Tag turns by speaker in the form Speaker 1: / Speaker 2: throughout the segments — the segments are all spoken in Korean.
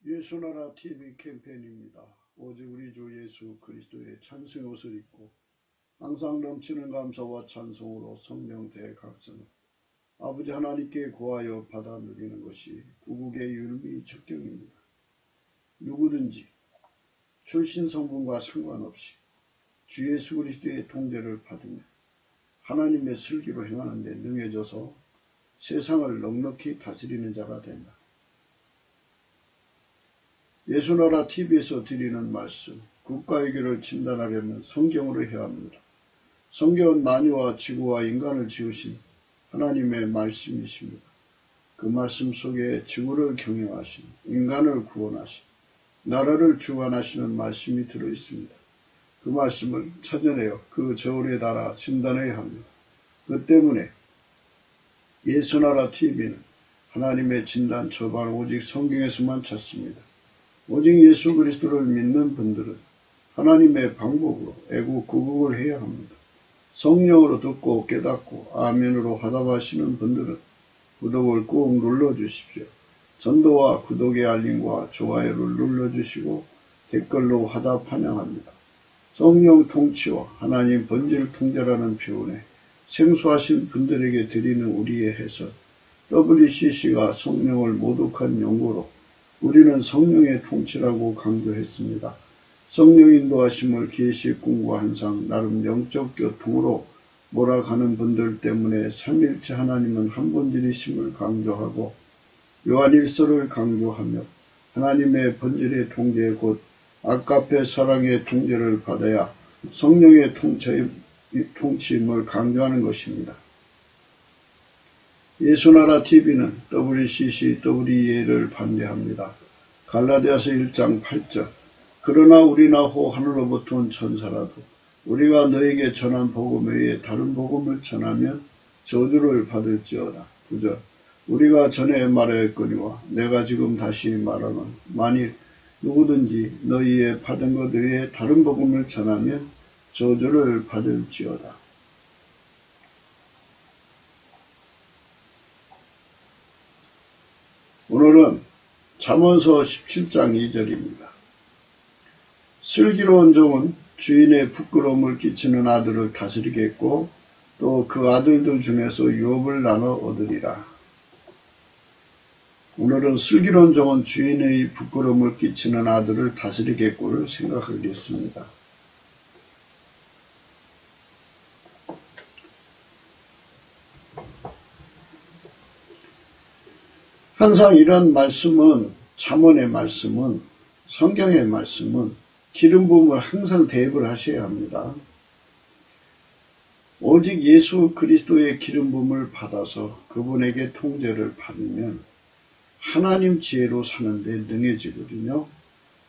Speaker 1: 예수나라 TV 캠페인입니다. 오직 우리 주 예수 그리스도의 찬송의 옷을 입고 항상 넘치는 감사와 찬송으로 성령 대각성을 아버지 하나님께 구하여 받아 누리는 것이 구국의 율비 적경입니다. 누구든지 출신 성분과 상관없이 주 예수 그리스도의 통제를 받으며 하나님의 슬기로 행하는 데 능해져서 세상을 넉넉히 다스리는 자가 된다. 예수나라 TV에서 드리는 말씀, 국가의교를 진단하려면 성경으로 해야 합니다. 성경은 만유와 지구와 인간을 지으신 하나님의 말씀이십니다. 그 말씀 속에 지구를 경영하신, 인간을 구원하신, 나라를 주관하시는 말씀이 들어있습니다. 그 말씀을 찾아내어 그 저울에 달아 진단해야 합니다. 그 때문에 예수나라 TV는 하나님의 진단 처방을 오직 성경에서만 찾습니다. 오직 예수 그리스도를 믿는 분들은 하나님의 방법으로 애국구국을 해야 합니다. 성령으로 듣고 깨닫고 아멘으로 화답하시는 분들은 구독을 꾹 눌러주십시오. 전도와 구독의 알림과 좋아요를 눌러주시고 댓글로 화답 환영합니다. 성령 통치와 하나님 본질 통제라는 표현에 생소하신 분들에게 드리는 우리의 해설, WCC가 성령을 모독한 용어로 우리는 성령의 통치라고 강조했습니다. 성령 인도하심을 계시 꿈과 환상, 나름 영적 교통으로 몰아가는 분들 때문에 삼일체 하나님은 한 본질이심을 강조하고 요한일서를 강조하며 하나님의 본질의 통제 곧 아가페 사랑의 통제를 받아야 성령의 통치임을 강조하는 것입니다. 예수나라 TV는 WCC, WEA를 반대합니다. 갈라디아서 1장 8절 그러나 우리나 호 하늘로부터 온 천사라도 우리가 너에게 전한 복음 외에 다른 복음을 전하면 저주를 받을지어다. 9절 우리가 전에 말하였거니와 내가 지금 다시 말하노니 만일 누구든지 너희의 받은 것 외에 다른 복음을 전하면 저주를 받을지어다. 오늘은 잠언서 17장 2절입니다. 슬기로운 종은 주인의 부끄러움을 끼치는 아들을 다스리겠고 또 그 아들들 중에서 유업을 나눠 얻으리라. 오늘은 슬기로운 종은 주인의 부끄러움을 끼치는 아들을 다스리겠고를 생각하겠습니다. 항상 이런 말씀은 잠언의 말씀은 성경의 말씀은 기름 부음을 항상 대입을 하셔야 합니다. 오직 예수 그리스도의 기름 부음을 받아서 그분에게 통제를 받으면 하나님 지혜로 사는데 능해지거든요.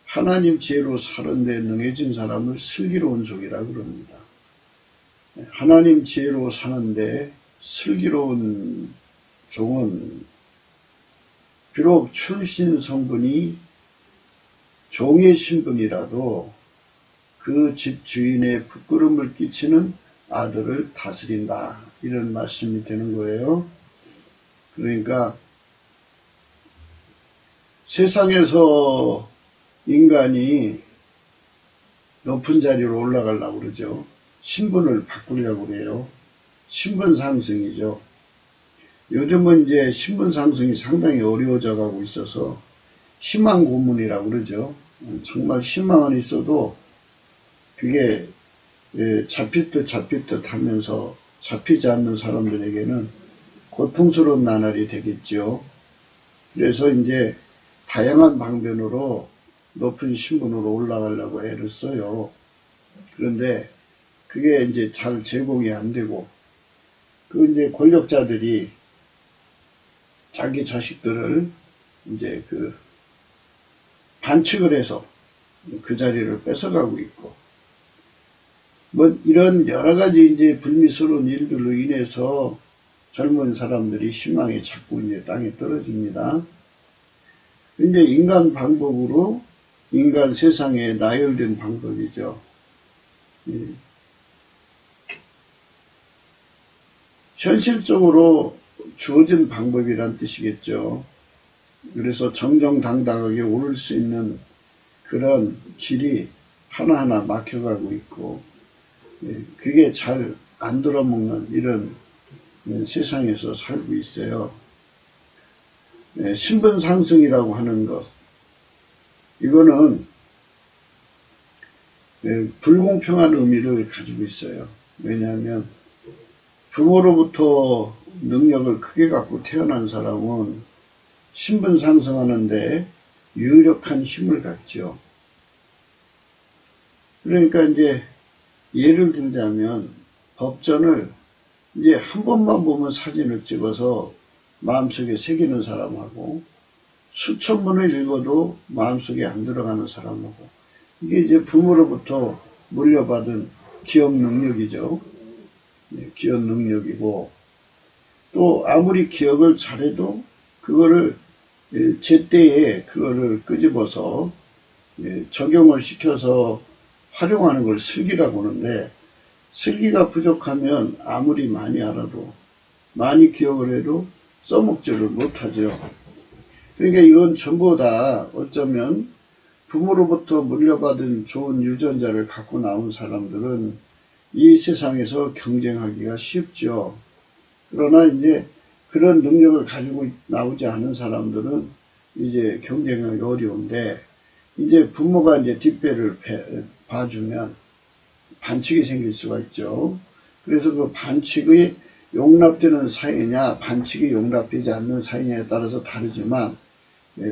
Speaker 1: 하나님 지혜로 사는데 능해진 사람을 슬기로운 종이라 그럽니다. 하나님 지혜로 사는데 슬기로운 종은 비록 출신 성분이 종의 신분이라도 그 집 주인의 부끄러움을 끼치는 아들을 다스린다. 이런 말씀이 되는 거예요. 그러니까 세상에서 인간이 높은 자리로 올라가려고 그러죠. 신분을 바꾸려고 그래요. 신분 상승이죠. 요즘은 이제 신분 상승이 상당히 어려워져 가고 있어서 희망 고문이라고 그러죠. 정말 희망은 있어도 그게 잡힐 듯 하면서 잡히지 않는 사람들에게는 고통스러운 나날이 되겠죠. 그래서 이제 다양한 방면으로 높은 신분으로 올라가려고 애를 써요. 그런데 그게 이제 잘 제공이 안 되고 그 이제 권력자들이 자기 자식들을 이제 반칙을 해서 그 자리를 뺏어가고 있고, 뭐 이런 여러 가지 이제 불미스러운 일들로 인해서 젊은 사람들이 희망이 자꾸 이제 땅에 떨어집니다. 근데 인간 방법으로 인간 세상에 나열된 방법이죠. 현실적으로 주어진 방법이란 뜻이겠죠. 그래서 정정당당하게 오를 수 있는 그런 길이 하나하나 막혀가고 있고, 그게 잘 안 들어먹는 이런 세상에서 살고 있어요. 신분 상승이라고 하는 것, 이거는 불공평한 의미를 가지고 있어요. 왜냐하면 부모로부터 능력을 크게 갖고 태어난 사람은 신분 상승하는데 유력한 힘을 갖죠. 그러니까 이제 예를 들자면 법전을 이제 한 번만 보면 사진을 찍어서 마음속에 새기는 사람하고 수천 번을 읽어도 마음속에 안 들어가는 사람하고, 이게 이제 부모로부터 물려받은 기억 능력이죠. 기억 능력이고, 또 아무리 기억을 잘해도 그거를 제때에 그거를 끄집어서 적용을 시켜서 활용하는 걸 슬기라고 하는데, 슬기가 부족하면 아무리 많이 알아도, 많이 기억을 해도 써먹지를 못하죠. 그러니까 이건 전부 다 어쩌면 부모로부터 물려받은 좋은 유전자를 갖고 나온 사람들은 이 세상에서 경쟁하기가 쉽죠. 그러나 이제 그런 능력을 가지고 나오지 않은 사람들은 이제 경쟁하기 어려운데, 이제 부모가 이제 뒷배를 봐주면 반칙이 생길 수가 있죠. 그래서 그 반칙이 용납되는 사이냐, 반칙이 용납되지 않는 사이냐에 따라서 다르지만,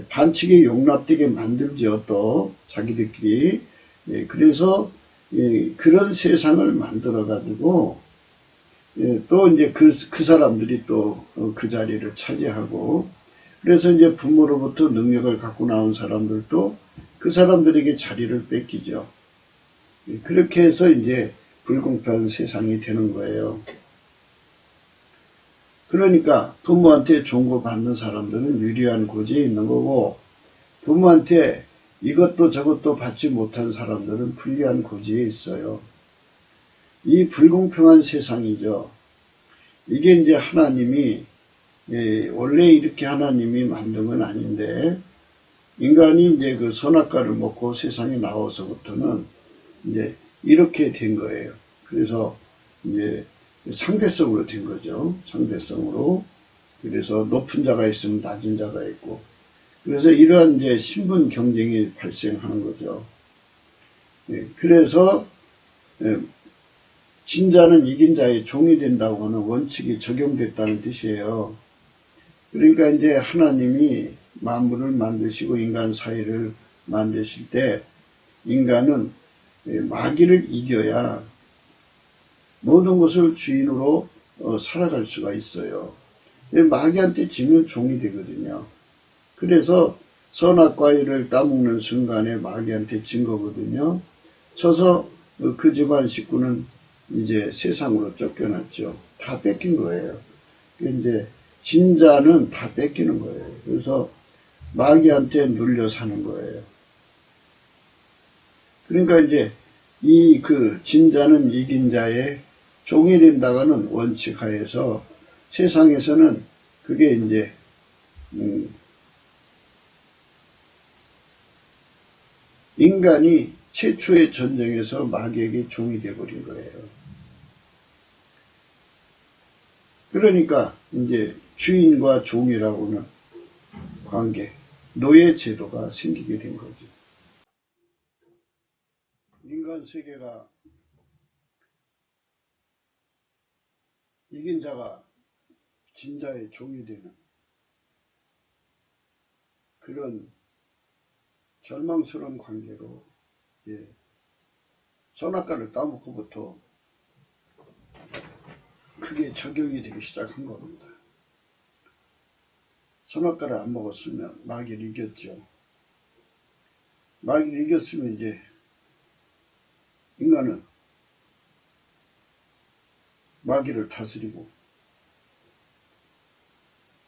Speaker 1: 반칙이 용납되게 만들죠, 또 자기들끼리. 그래서 그런 세상을 만들어 가지고 또 이제 그 사람들이 또 그 자리를 차지하고, 그래서 이제 부모로부터 능력을 갖고 나온 사람들도 그 사람들에게 자리를 뺏기죠. 그렇게 해서 이제 불공평한 세상이 되는 거예요. 그러니까 부모한테 좋은 거 받는 사람들은 유리한 고지에 있는 거고, 부모한테 이것도 저것도 받지 못한 사람들은 불리한 고지에 있어요. 이 불공평한 세상이죠. 이게 이제 하나님이 원래 이렇게 하나님이 만든 건 아닌데, 인간이 이제 그 선악과를 먹고 세상에 나와서부터는 이제 이렇게 된 거예요. 그래서 이제 상대성으로 된 거죠. 상대성으로. 그래서 높은 자가 있으면 낮은 자가 있고, 그래서 이러한 이제 신분 경쟁이 발생하는 거죠. 그래서 진 자는 이긴 자의 종이 된다고 하는 원칙이 적용됐다는 뜻이에요. 그러니까 이제 하나님이 만물을 만드시고 인간 사이를 만드실 때 인간은 마귀를 이겨야 모든 것을 주인으로 살아갈 수가 있어요. 마귀한테 지면 종이 되거든요. 그래서 선악과일을 따먹는 순간에 마귀한테 진 거거든요. 쳐서 그 집안 식구는 이제 세상으로 쫓겨났죠. 다 뺏긴 거예요. 이제 진자는 다 뺏기는 거예요. 그래서 마귀한테 눌려 사는 거예요. 그러니까 이제 이 그 진자는 이긴 자의 종이 된다가는 원칙 하에서 세상에서는 그게 이제 인간이 최초의 전쟁에서 마귀에게 종이 되어버린 거예요. 그러니까 이제 주인과 종이라고 하는 관계, 노예 제도가 생기게 된 거죠. 인간 세계가 이긴 자가 진자의 종이 되는 그런 절망스러운 관계로 선악과를 따먹고부터 그게 적용이 되기 시작한 겁니다. 선악과를 안 먹었으면 마귀를 이겼죠. 마귀를 이겼으면 이제 인간은 마귀를 다스리고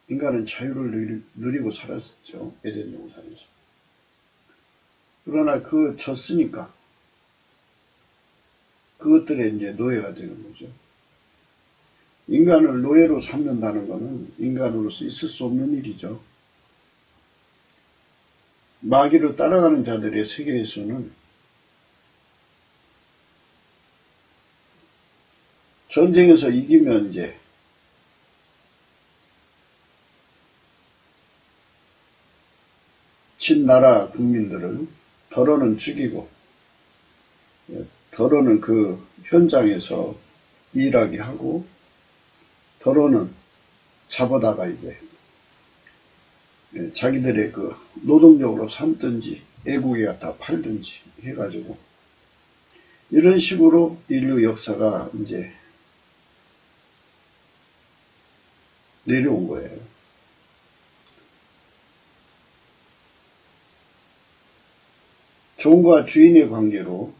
Speaker 1: 인간은 자유를 누리고 살았죠. 에덴 동산에서. 그러나 그 졌으니까 그것들의 이제 노예가 되는 거죠. 인간을 노예로 삼는다는 것은 인간으로서 있을 수 없는 일이죠. 마귀를 따라가는 자들의 세계에서는 전쟁에서 이기면 이제 친나라 국민들을 덜어는 죽이고 덜어는 그 현장에서 일하게 하고 덜어는 잡아다가 이제 자기들의 그 노동력으로 삼든지 애국에 갖다 팔든지 해가지고 이런 식으로 인류 역사가 이제 내려온 거예요. 종과 주인의 관계로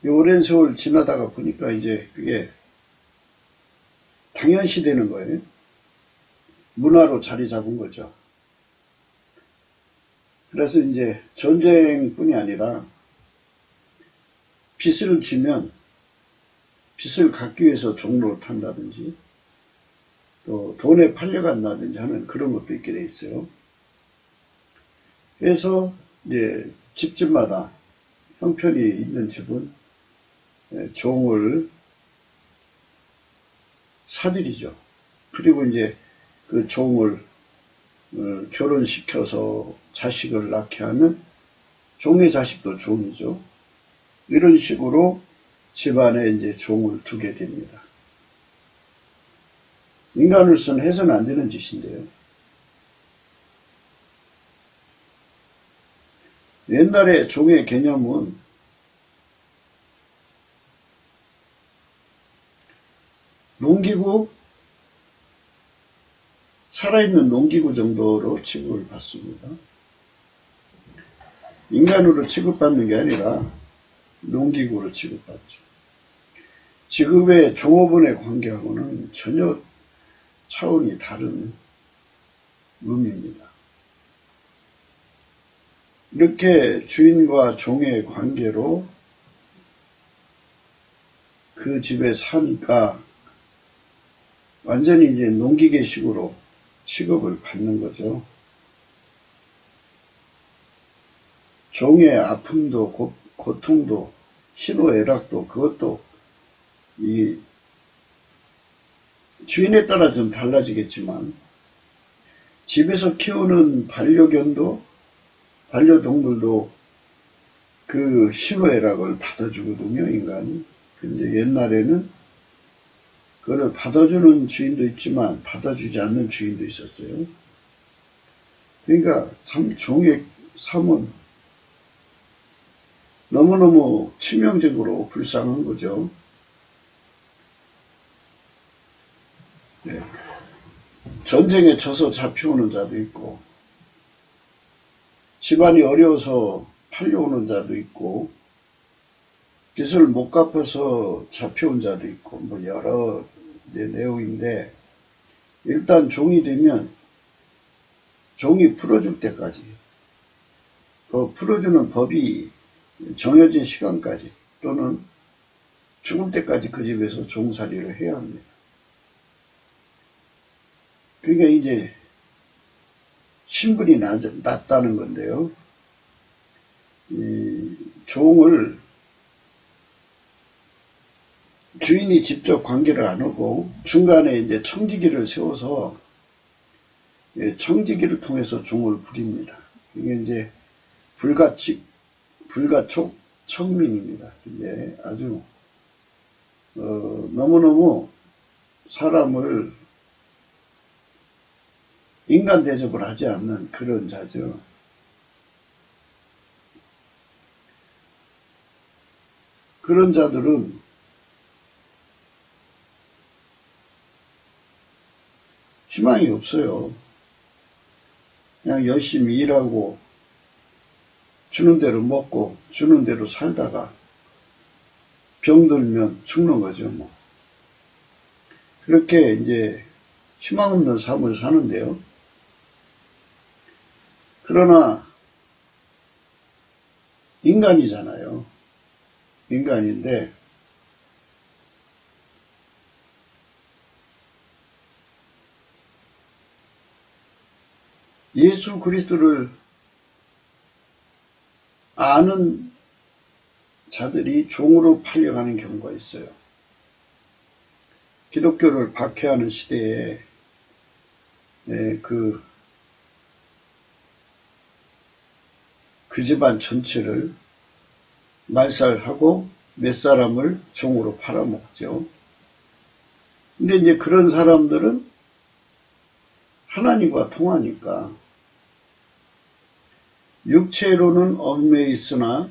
Speaker 1: 오랜 세월 지나다가 보니까 이제 그게 당연시 되는 거예요. 문화로 자리 잡은 거죠. 그래서 이제 전쟁뿐이 아니라 빚을 지면 빚을 갚기 위해서 종로를 탄다든지 또 돈에 팔려간다든지 하는 그런 것도 있게 돼 있어요. 그래서 이제 집집마다 형편이 있는 집은 종을 사들이죠. 그리고 이제 그 종을 결혼시켜서 자식을 낳게 하면 종의 자식도 종이죠. 이런 식으로 집안에 이제 종을 두게 됩니다. 인간으로서는 해서는 안 되는 짓인데요. 옛날에 종의 개념은 농기구, 살아있는 농기구 정도로 취급을 받습니다. 인간으로 취급받는 게 아니라 농기구로 취급받죠. 지금의 종업원의 관계하고는 전혀 차원이 다른 의미입니다. 이렇게 주인과 종의 관계로 그 집에 사니까 완전히 이제 농기계식으로 취급을 받는 거죠. 종의 아픔도 고통도 희노애락도 그것도 이 주인에 따라 좀 달라지겠지만 집에서 키우는 반려견도 반려동물도 그 희노애락을 받아주거든요, 인간이. 근데 옛날에는 그걸 받아주는 주인도 있지만 받아주지 않는 주인도 있었어요. 그러니까 참 종의 삶은 너무너무 치명적으로 불쌍한 거죠. 네. 전쟁에 져서 잡혀오는 자도 있고 집안이 어려워서 팔려오는 자도 있고 빚을 못 갚아서 잡혀온 자도 있고 뭐 여러 내용인데 일단 종이 되면 종이 풀어줄 때까지 그 풀어주는 법이 정해진 시간까지 또는 죽을 때까지 그 집에서 종살이를 해야 합니다. 그러니까 이제 신분이 낮다는 건데요. 이 종을 주인이 직접 관계를 안 하고 중간에 이제 청지기를 세워서 청지기를 통해서 종을 부립니다. 이게 이제 불가촉 청민입니다. 이제 아주 너무너무 사람을 인간 대접을 하지 않는 그런 자죠. 그런 자들은 희망이 없어요. 그냥 열심히 일하고 주는 대로 먹고 주는 대로 살다가 병들면 죽는 거죠. 뭐. 그렇게 이제 희망 없는 삶을 사는데요. 그러나 인간이잖아요. 인간인데 예수 그리스도를 많은 자들이 종으로 팔려가는 경우가 있어요. 기독교를 박해하는 시대에 그 집안 전체를 말살하고 몇 사람을 종으로 팔아먹죠. 근데 이제 그런 사람들은 하나님과 통하니까 육체로는 얽매여 있으나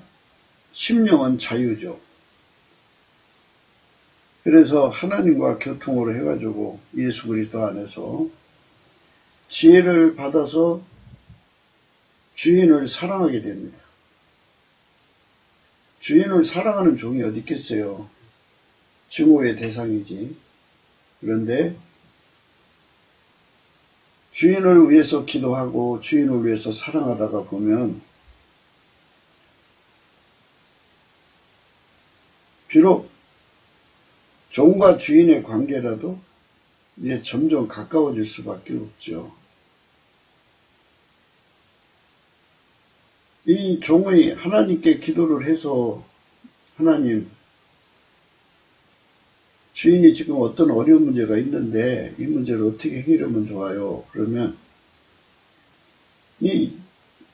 Speaker 1: 심령은 자유죠. 그래서 하나님과 교통으로 해가지고 예수 그리스도 안에서 지혜를 받아서 주인을 사랑하게 됩니다. 주인을 사랑하는 종이 어디 있겠어요? 증오의 대상이지. 그런데 주인을 위해서 기도하고 주인을 위해서 사랑하다가 보면 비록 종과 주인의 관계라도 이제 점점 가까워질 수밖에 없죠. 이 종이 하나님께 기도를 해서 하나님, 주인이 지금 어떤 어려운 문제가 있는데 이 문제를 어떻게 해결하면 좋아요? 그러면 이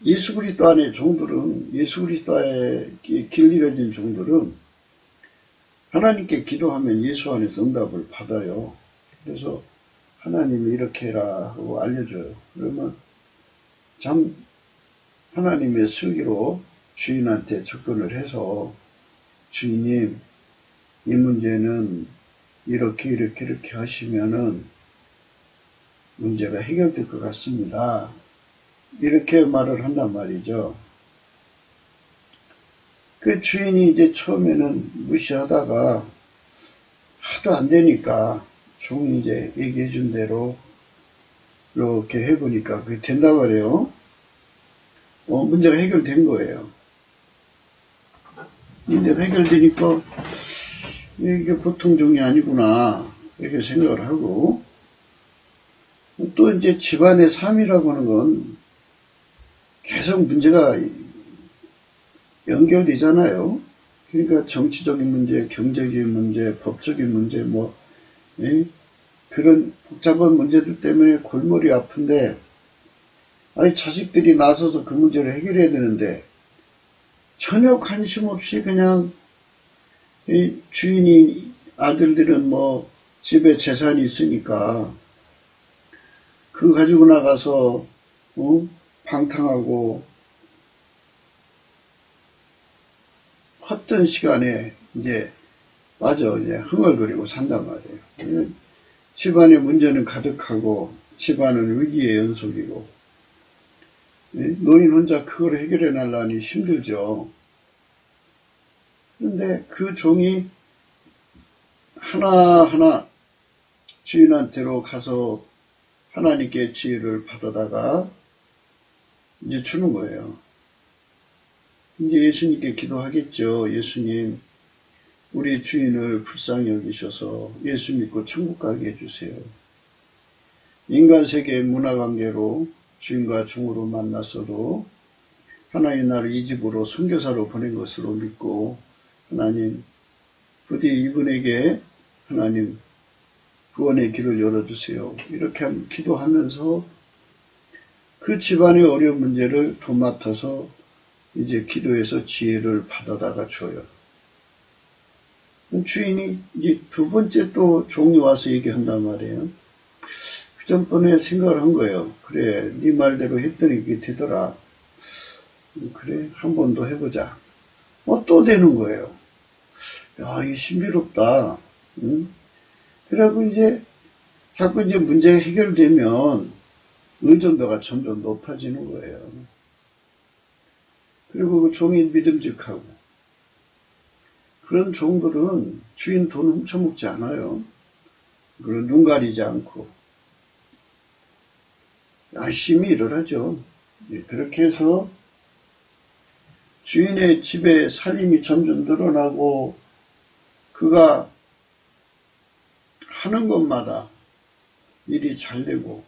Speaker 1: 예수 그리스도 안의 종들은, 예수 그리스도에 길들여진 종들은 하나님께 기도하면 예수 안에서 응답을 받아요. 그래서 하나님이 이렇게 해라 하고 알려줘요. 그러면 참 하나님의 슬기로 주인한테 접근을 해서 주인님, 이 문제는 이렇게 하시면은 문제가 해결될 것 같습니다. 이렇게 말을 한단 말이죠. 그 주인이 이제 처음에는 무시하다가 하도 안 되니까 종이 이제 얘기해 준 대로 이렇게 해보니까 그게 된다 말이에요. 문제가 해결된 거예요. 문제가 해결되니까 이게 보통 종이 아니구나 이렇게 생각을 하고, 또 이제 집안의 삶이라고 하는 건 계속 문제가 연결되잖아요. 그러니까 정치적인 문제, 경제적인 문제, 법적인 문제, 그런 복잡한 문제들 때문에 골머리 아픈데, 아니 자식들이 나서서 그 문제를 해결해야 되는데 전혀 관심 없이 그냥 이 주인이, 아들들은 집에 재산이 있으니까 그거 가지고 나가서 방탕하고 헛된 시간에 이제 흥얼거리고 산단 말이에요. 집안에 문제는 가득하고 집안은 위기의 연속이고, 노인 혼자 그걸 해결해 나려니 힘들죠. 그런데 그 종이 하나하나 주인한테로 가서 하나님께 지혜를 받아다가 이제 주는 거예요. 이제 예수님께 기도하겠죠. 예수님, 우리 주인을 불쌍히 여기셔서 예수 믿고 천국 가게 해주세요. 인간 세계의 문화관계로 주인과 종으로 만났어도 하나님 나를 이 집으로 선교사로 보낸 것으로 믿고, 하나님 부디 이분에게 하나님 구원의 길을 열어주세요. 이렇게 기도하면서 그 집안의 어려운 문제를 도맡아서 이제 기도해서 지혜를 받아다가 줘요. 주인이 이제 두 번째 또 종이 와서 얘기한단 말이에요. 그 전번에 생각을 한 거예요. 그래, 네 말대로 했더니 이게 되더라. 그래, 한 번 더 해보자. 또 되는 거예요. 야, 이게 신비롭다. 응? 그래고 이제 자꾸 이제 문제가 해결되면 의존도가 점점 높아지는 거예요. 그리고 그 종이 믿음직하고, 그런 종들은 주인 돈 훔쳐먹지 않아요. 그리고 눈 가리지 않고 열심히 일을 하죠. 그렇게 해서 주인의 집에 살림이 점점 늘어나고, 그가 하는 것마다 일이 잘 되고,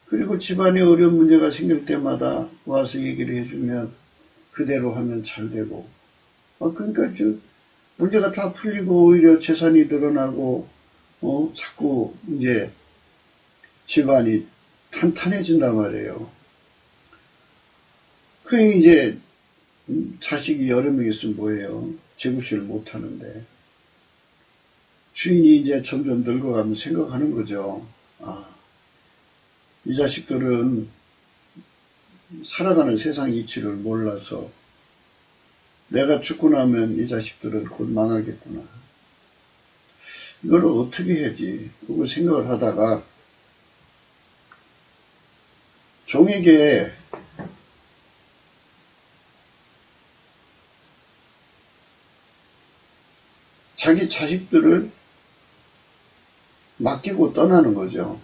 Speaker 1: 그리고 집안에 어려운 문제가 생길 때마다 와서 얘기를 해주면 그대로 하면 잘 되고. 그러니까 문제가 다 풀리고 오히려 재산이 늘어나고 자꾸 이제 집안이 탄탄해진단 말이에요. 그러니 이제 자식이 여러 명 있으면 뭐예요? 재구실을 못 하는데 주인이 이제 점점 늙어가면 생각하는 거죠. 이 자식들은 살아가는 세상 이치를 몰라서 내가 죽고 나면 이 자식들은 곧 망하겠구나. 이걸 어떻게 해야지? 그걸 생각을 하다가 종에게 자기 자식들을 맡기고 떠나는 거죠.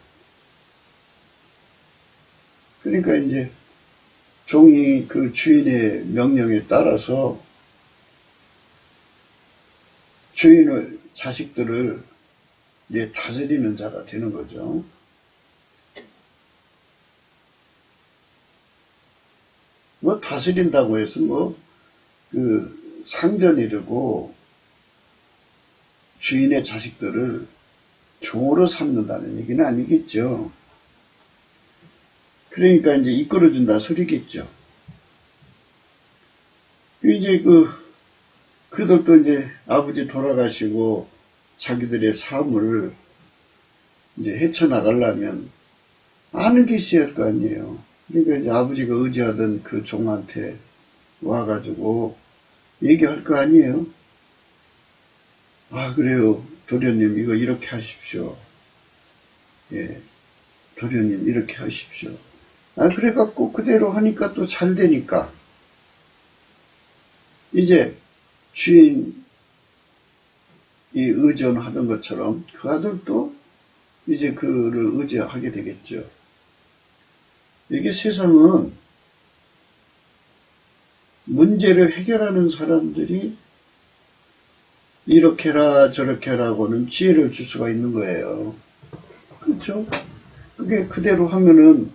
Speaker 1: 그러니까 이제 종이 그 주인의 명령에 따라서 주인의 자식들을 이제 다스리는 자가 되는 거죠. 뭐 다스린다고 해서 그 상전이라고 주인의 자식들을 종으로 삼는다는 얘기는 아니겠죠. 그러니까 이제 이끌어준다 소리겠죠. 이제 그들도 이제 아버지 돌아가시고 자기들의 삶을 이제 헤쳐나가려면 아는 게 있어야 할 거 아니에요. 그러니까 이제 아버지가 의지하던 그 종한테 와가지고 얘기할 거 아니에요. 그래요. 도련님, 이거 이렇게 하십시오. 예, 도련님, 이렇게 하십시오. 그래갖고 그대로 하니까 또 잘 되니까. 이제 주인이 의존하던 것처럼 그 아들도 이제 그를 의지하게 되겠죠. 이게 세상은 문제를 해결하는 사람들이 이렇게라 저렇게라고는 지혜를 줄 수가 있는 거예요. 그렇죠? 그게 그대로 하면은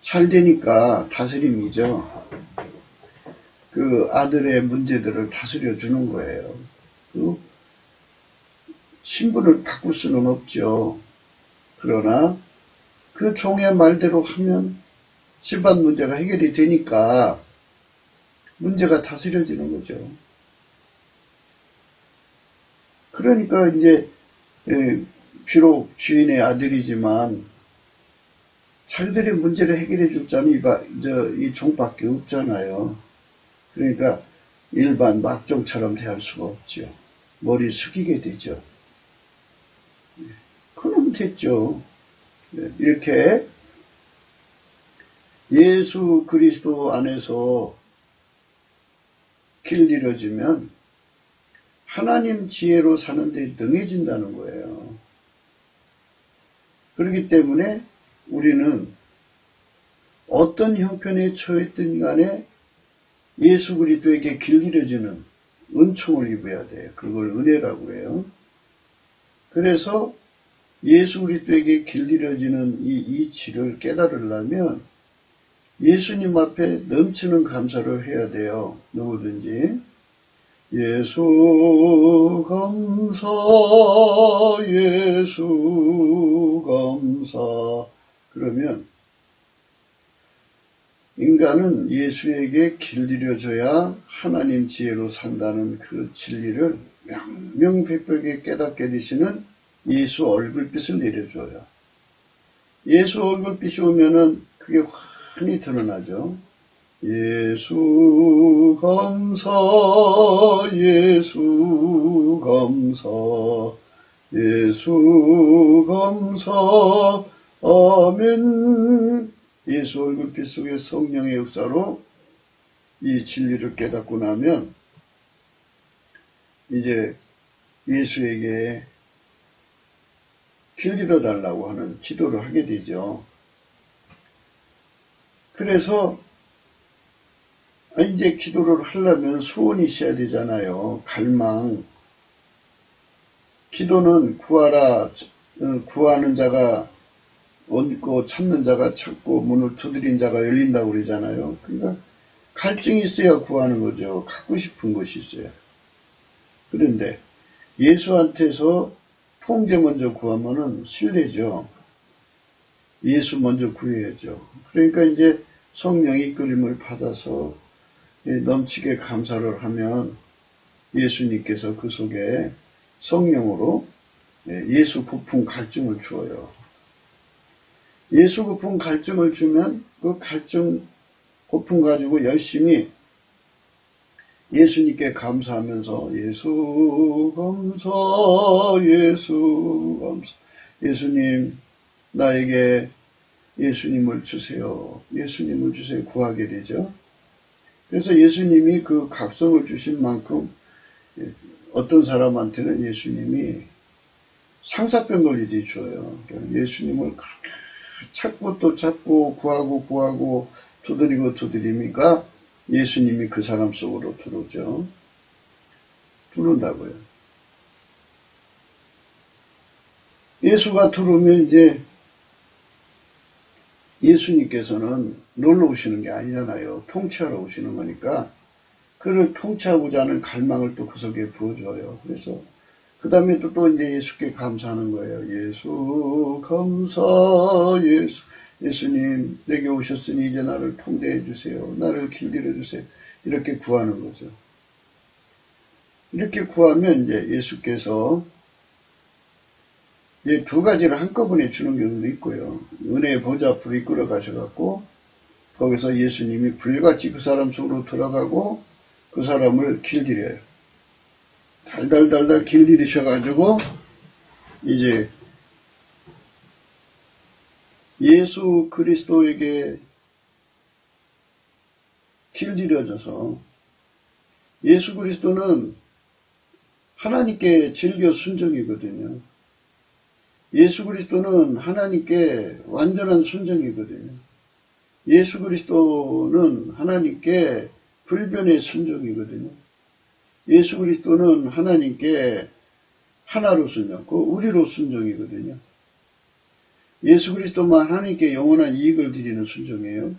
Speaker 1: 잘 되니까 다스림이죠. 그 아들의 문제들을 다스려 주는 거예요. 신분을 바꿀 수는 없죠. 그러나 그 종의 말대로 하면 집안 문제가 해결이 되니까 문제가 다스려지는 거죠. 그러니까 이제 비록 주인의 아들이지만 자기들의 문제를 해결해 줄 자는 이 종밖에 없잖아요. 그러니까 일반 막종처럼 대할 수가 없죠. 머리 숙이게 되죠. 그럼 됐죠. 이렇게 예수 그리스도 안에서 길 잃어지면 하나님 지혜로 사는데 능해진다는 거예요. 그렇기 때문에 우리는 어떤 형편에 처했든 간에 예수 그리스도에게 길 잃어지는 은총을 입어야 돼요. 그걸 은혜라고 해요. 그래서 예수 그리스도에게 길 잃어지는 이 이치를 깨달으려면 예수님 앞에 넘치는 감사를 해야 돼요. 누구든지. 예수 감사, 예수 감사. 그러면 인간은 예수에게 길 잃어줘야 하나님 지혜로 산다는 그 진리를 명명백백하게 깨닫게 되시는 예수 얼굴빛을 내려줘요. 예수 얼굴빛이 오면은 그게 환히 드러나죠. 예수 감사, 예수 감사, 예수 감사, 아멘. 예수 얼굴빛 속에 성령의 역사로 이 진리를 깨닫고 나면 이제 예수에게 길 잃어달라고 하는 기도를 하게 되죠. 그래서 이제 기도를 하려면 소원이 있어야 되잖아요. 갈망. 기도는 구하라, 구하는 자가 얹고 찾는 자가 찾고 문을 두드린 자가 열린다고 그러잖아요. 그러니까 갈증이 있어야 구하는 거죠. 갖고 싶은 것이 있어야. 그런데 예수한테서 통제 먼저 구하면은 실례죠. 예수 먼저 구해야죠. 그러니까 이제 성령의 이끌림을 받아서 넘치게 감사를 하면 예수님께서 그 속에 성령으로 예수 고픈 갈증을 주어요. 예수 고픈 갈증을 주면 그 갈증 고픈 가지고 열심히 예수님께 감사하면서 예수 감사 예수 감사 예수님 나에게 예수님을 주세요. 예수님을 주세요. 구하게 되죠. 그래서 예수님이 그 각성을 주신 만큼 어떤 사람한테는 예수님이 상사병 걸리듯이 줘요. 예수님을 찾고 또 찾고 구하고 두드리니까 예수님이 그 사람 속으로 들어오죠. 들어온다고요. 예수가 들어오면 이제 예수님께서는 놀러 오시는 게 아니잖아요. 통치하러 오시는 거니까 그를 통치하고자 하는 갈망을 또 그 속에 부어줘요. 그래서 그 다음에 또 이제 예수께 감사하는 거예요. 예수 감사 예수님 내게 오셨으니 이제 나를 통제해 주세요. 나를 길들여 주세요. 이렇게 구하는 거죠. 이렇게 구하면 이제 예수께서 이제 두 가지를 한꺼번에 주는 경우도 있고요. 은혜의 보좌 앞으로 이끌어 가셔갖고 거기서 예수님이 불같이 그 사람 속으로 들어가고 그 사람을 길들여요. 달달달달 길들이셔가지고 이제 예수 그리스도에게 길들여져서 예수 그리스도는 하나님께 질겨 순종이거든요. 예수 그리스도는 하나님께 완전한 순종이거든요. 예수 그리스도는 하나님께 불변의 순종이거든요. 예수 그리스도는 하나님께 하나로 순종하고 우리로 순종이거든요. 예수 그리스도만 하나님께 영원한 이익을 드리는 순종이에요.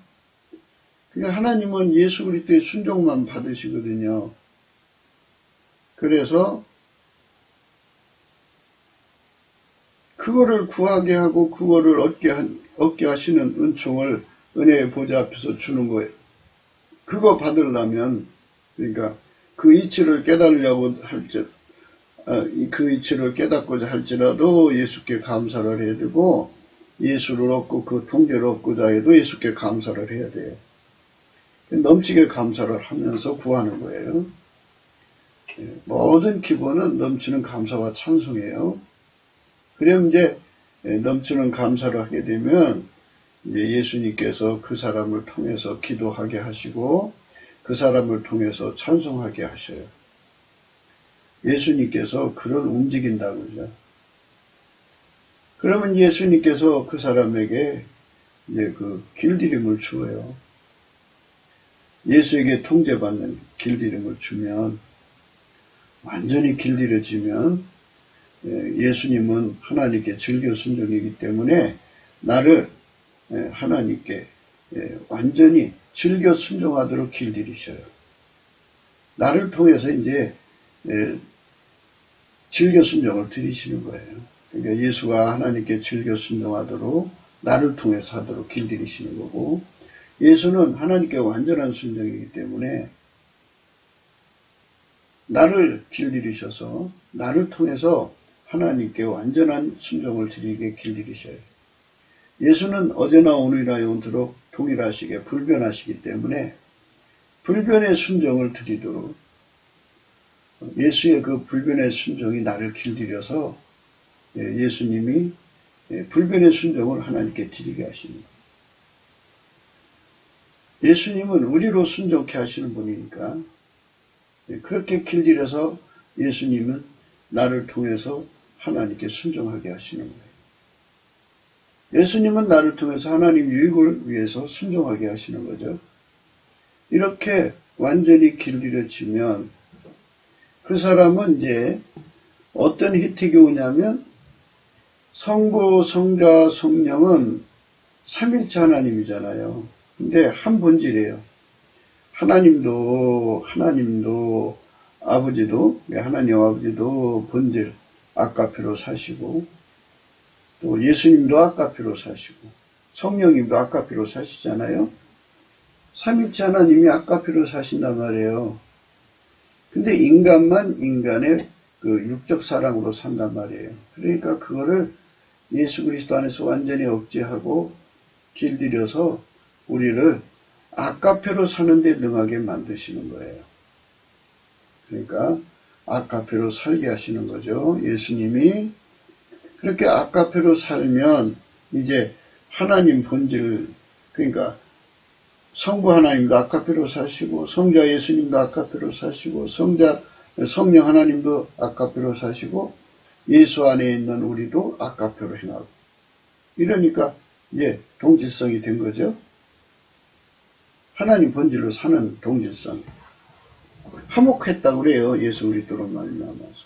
Speaker 1: 그러니까 하나님은 예수 그리스도의 순종만 받으시거든요. 그래서 그거를 구하게 하고 그거를 얻게 하시는 은총을 은혜의 보좌 앞에서 주는 거예요. 그거 받으려면 그러니까 그 이치를 깨달으려고 그 이치를 깨닫고자 할지라도 예수께 감사를 해야 되고 예수를 얻고 그 통제를 얻고자 해도 예수께 감사를 해야 돼요. 넘치게 감사를 하면서 구하는 거예요. 모든 기본은 넘치는 감사와 찬송이에요. 그럼 이제 넘치는 감사를 하게 되면 이제 예수님께서 그 사람을 통해서 기도하게 하시고 그 사람을 통해서 찬송하게 하셔요. 예수님께서 그를 움직인다고 그러죠. 그러면 예수님께서 그 사람에게 이제 그 길들임을 주어요. 예수에게 통제받는 길들임을 주면 완전히 길들여지면 예수님은 하나님께 즐겨 순종이기 때문에 나를 하나님께 완전히 즐겨 순종하도록 길들이셔요. 나를 통해서 이제 즐겨 순종을 드리시는 거예요. 그러니까 예수가 하나님께 즐겨 순종하도록 나를 통해서 하도록 길들이시는 거고 예수는 하나님께 완전한 순종이기 때문에 나를 길들이셔서 나를 통해서 하나님께 완전한 순종을 드리게 길들이셔요. 예수는 어제나 오늘이나 영원토록 동일하시게 불변하시기 때문에 불변의 순종을 드리도록 예수의 그 불변의 순종이 나를 길들여서 예수님이 불변의 순종을 하나님께 드리게 하시는 거예요. 예수님은 우리로 순종케 하시는 분이니까 그렇게 길들여서 예수님은 나를 통해서 하나님께 순종하게 하시는 거예요. 예수님은 나를 통해서 하나님 유익을 위해서 순종하게 하시는 거죠. 이렇게 완전히 길들여지면 그 사람은 이제 어떤 혜택이 오냐면 성부, 성자, 성령은 삼일체 하나님이잖아요. 근데 한 본질이에요. 하나님도 아버지도, 하나님 아버지도 본질 아까페로 사시고, 또 예수님도 아까페로 사시고, 성령님도 아까페로 사시잖아요. 삼위일체 하나님이 아까페로 사신단 말이에요. 근데 인간만 인간의 그 육적 사랑으로 산단 말이에요. 그러니까 그거를 예수 그리스도 안에서 완전히 억제하고 길들여서 우리를 아까페로 사는데 능하게 만드시는 거예요. 그러니까 아까페로 살게 하시는 거죠. 예수님이. 그렇게 아까페로 살면 이제 하나님 본질, 그러니까 성부 하나님도 아까페로 사시고, 성자 예수님도 아까페로 사시고, 성령 하나님도 아까페로 사시고, 예수 안에 있는 우리도 아까페로 행하고. 이러니까 이제 동질성이 된 거죠. 하나님 본질로 사는 동질성. 화목했다고 그래요. 예수 그리스도로 말미암아서.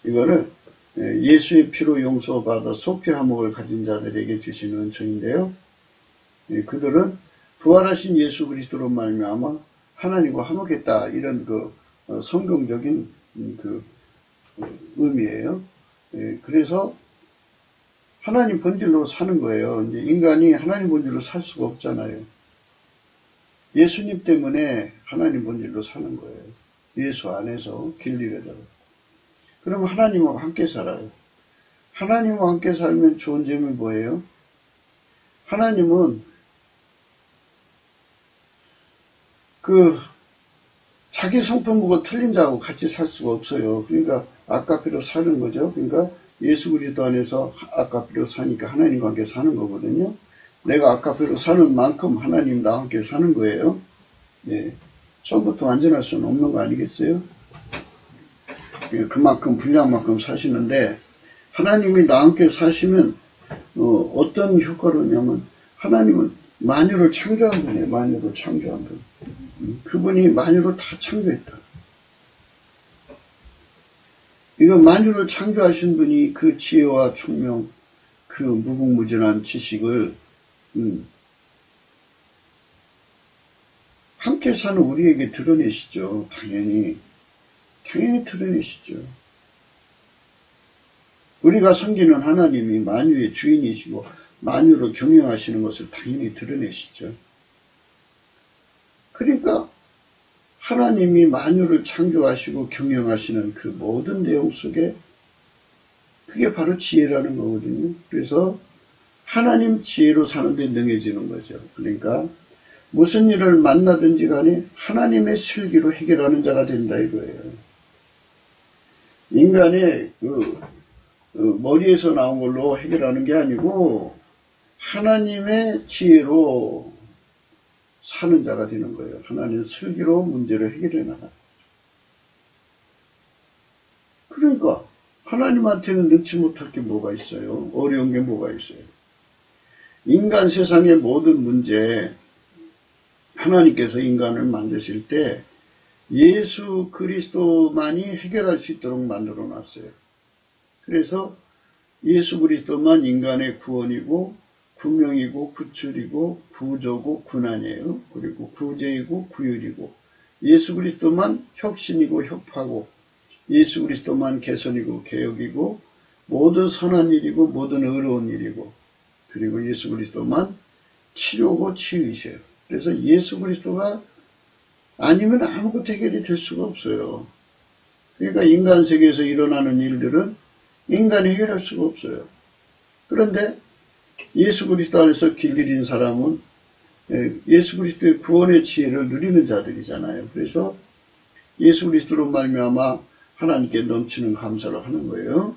Speaker 1: 이거를 예수의 피로 용서받아 속죄 화목을 가진 자들에게 주시는 은총인데요. 그들은 부활하신 예수 그리스도로 말미암아 하나님과 화목했다. 이런 그 성경적인 그 의미예요. 그래서 하나님 본질로 사는 거예요. 이제 인간이 하나님 본질로 살 수가 없잖아요. 예수님 때문에 하나님 본질로 사는 거예요. 예수 안에서 길들여져. 그럼 하나님과 함께 살아요. 하나님과 함께 살면 좋은 점이 뭐예요? 하나님은 자기 성품 보고 틀린 자하고 같이 살 수가 없어요. 그러니까 아까페로 사는 거죠. 그러니까 예수 그리스도 안에서 아까페로 사니까 하나님과 함께 사는 거거든요. 내가 아까페로 사는 만큼 하나님 나와 함께 사는 거예요. 예. 처음부터 완전할 수는 없는 거 아니겠어요? 그만큼 분량만큼 사시는데 하나님이 나와 함께 사시면 어떤 효과로 냐면 하나님은 만유를 창조한 분이에요. 만유를 창조한 분. 그분이 만유를 다 창조했다. 이거 만유를 창조하신 분이 그 지혜와 총명, 그 무궁무진한 지식을 함께 사는 우리에게 드러내시죠. 당연히 드러내시죠. 우리가 섬기는 하나님이 만유의 주인이시고 만유를 경영하시는 것을 당연히 드러내시죠. 그러니까 하나님이 만유를 창조하시고 경영하시는 그 모든 내용 속에 그게 바로 지혜라는 거거든요. 그래서 하나님 지혜로 사는데 능해지는 거죠. 그러니까 무슨 일을 만나든지 간에 하나님의 슬기로 해결하는 자가 된다 이거예요. 인간의 머리에서 나온 걸로 해결하는 게 아니고 하나님의 지혜로 사는 자가 되는 거예요. 하나님의 슬기로 문제를 해결해 나가는. 그러니까 하나님한테는 넣지 못할 게 뭐가 있어요? 어려운 게 뭐가 있어요? 인간 세상의 모든 문제, 하나님께서 인간을 만드실 때 예수 그리스도만이 해결할 수 있도록 만들어 놨어요. 그래서 예수 그리스도만 인간의 구원이고 구명이고 구출이고 구조고 군안이에요. 그리고 구제이고 구율이고 예수 그리스도만 혁신이고 혁파고 예수 그리스도만 개선이고 개혁이고 모든 선한 일이고 모든 의로운 일이고 그리고 예수 그리스도만 치료고 치유이세요. 그래서 예수 그리스도가 아니면 아무것도 해결이 될 수가 없어요. 그러니까 인간 세계에서 일어나는 일들은 인간이 해결할 수가 없어요. 그런데 예수 그리스도 안에서 길들인 사람은 예수 그리스도의 구원의 지혜를 누리는 자들이잖아요. 그래서 예수 그리스도로 말미암아 하나님께 넘치는 감사를 하는 거예요.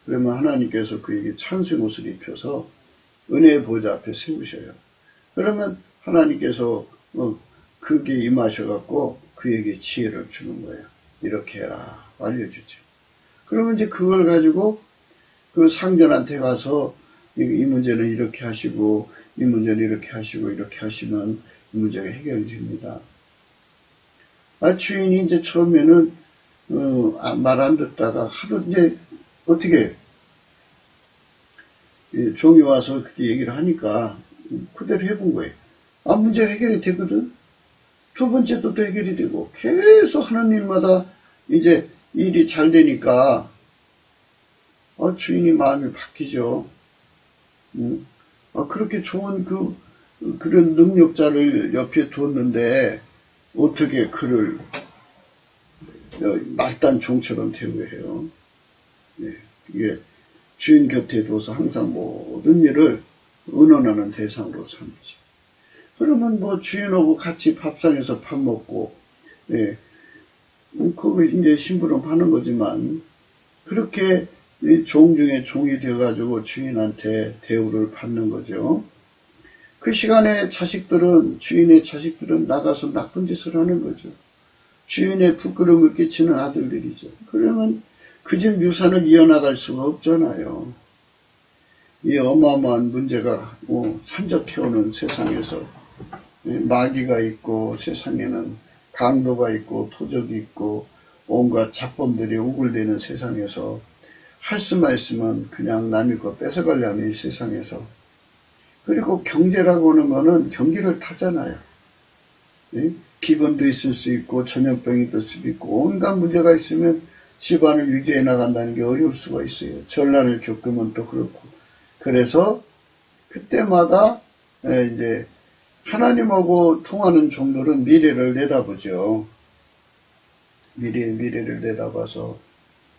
Speaker 1: 그러면 하나님께서 그에게 찬송 옷을 입혀서 은혜의 보좌 앞에 세우셔요. 그러면 하나님께서 그게 임하셔갖고 그에게 지혜를 주는 거예요. 이렇게 해라 알려주죠. 그러면 이제 그걸 가지고 그 상전한테 가서 이 문제는 이렇게 하시고 이 문제는 이렇게 하시고 이렇게 하시면 이 문제가 해결이 됩니다. 주인이 이제 처음에는 말 안 듣다가 하도 이제 어떻게 종이 와서 그렇게 얘기를 하니까 그대로 해본 거예요. 문제가 해결이 되거든. 두 번째도 또 해결이 되고 계속 하는 일마다 이제 일이 잘 되니까 주인이 마음이 바뀌죠. 그렇게 좋은 그런 능력자를 옆에 두었는데 어떻게 그를 말단 종처럼 대우해요. 이게 주인 곁에 둬서 항상 모든 일을 의논하는 대상으로 삼지. 그러면 뭐 주인하고 같이 밥상에서 밥 먹고, 그거 이제 심부름하는 거지만, 그렇게 종 중에 종이 되어가지고 주인한테 대우를 받는 거죠. 그 시간에 주인의 자식들은 나가서 나쁜 짓을 하는 거죠. 주인의 부끄러움을 끼치는 아들들이죠. 그러면 그 집 유산을 이어나갈 수가 없잖아요. 이 어마어마한 문제가 산적해오는 세상에서 마귀가 있고 세상에는 강도가 있고 토적이 있고 온갖 잡범들이 우글대는 세상에서 할 수만 있으면 그냥 남의 거 뺏어가려는 이 세상에서, 그리고 경제라고 하는 거는 경기를 타잖아요. 기근도 있을 수 있고 전염병이 있을 수도 있고 온갖 문제가 있으면 집안을 유지해 나간다는 게 어려울 수가 있어요. 전란을 겪으면 또 그렇고. 그래서 그때마다 이제 하나님하고 통하는 종들은 미래를 내다보죠. 미래를 내다봐서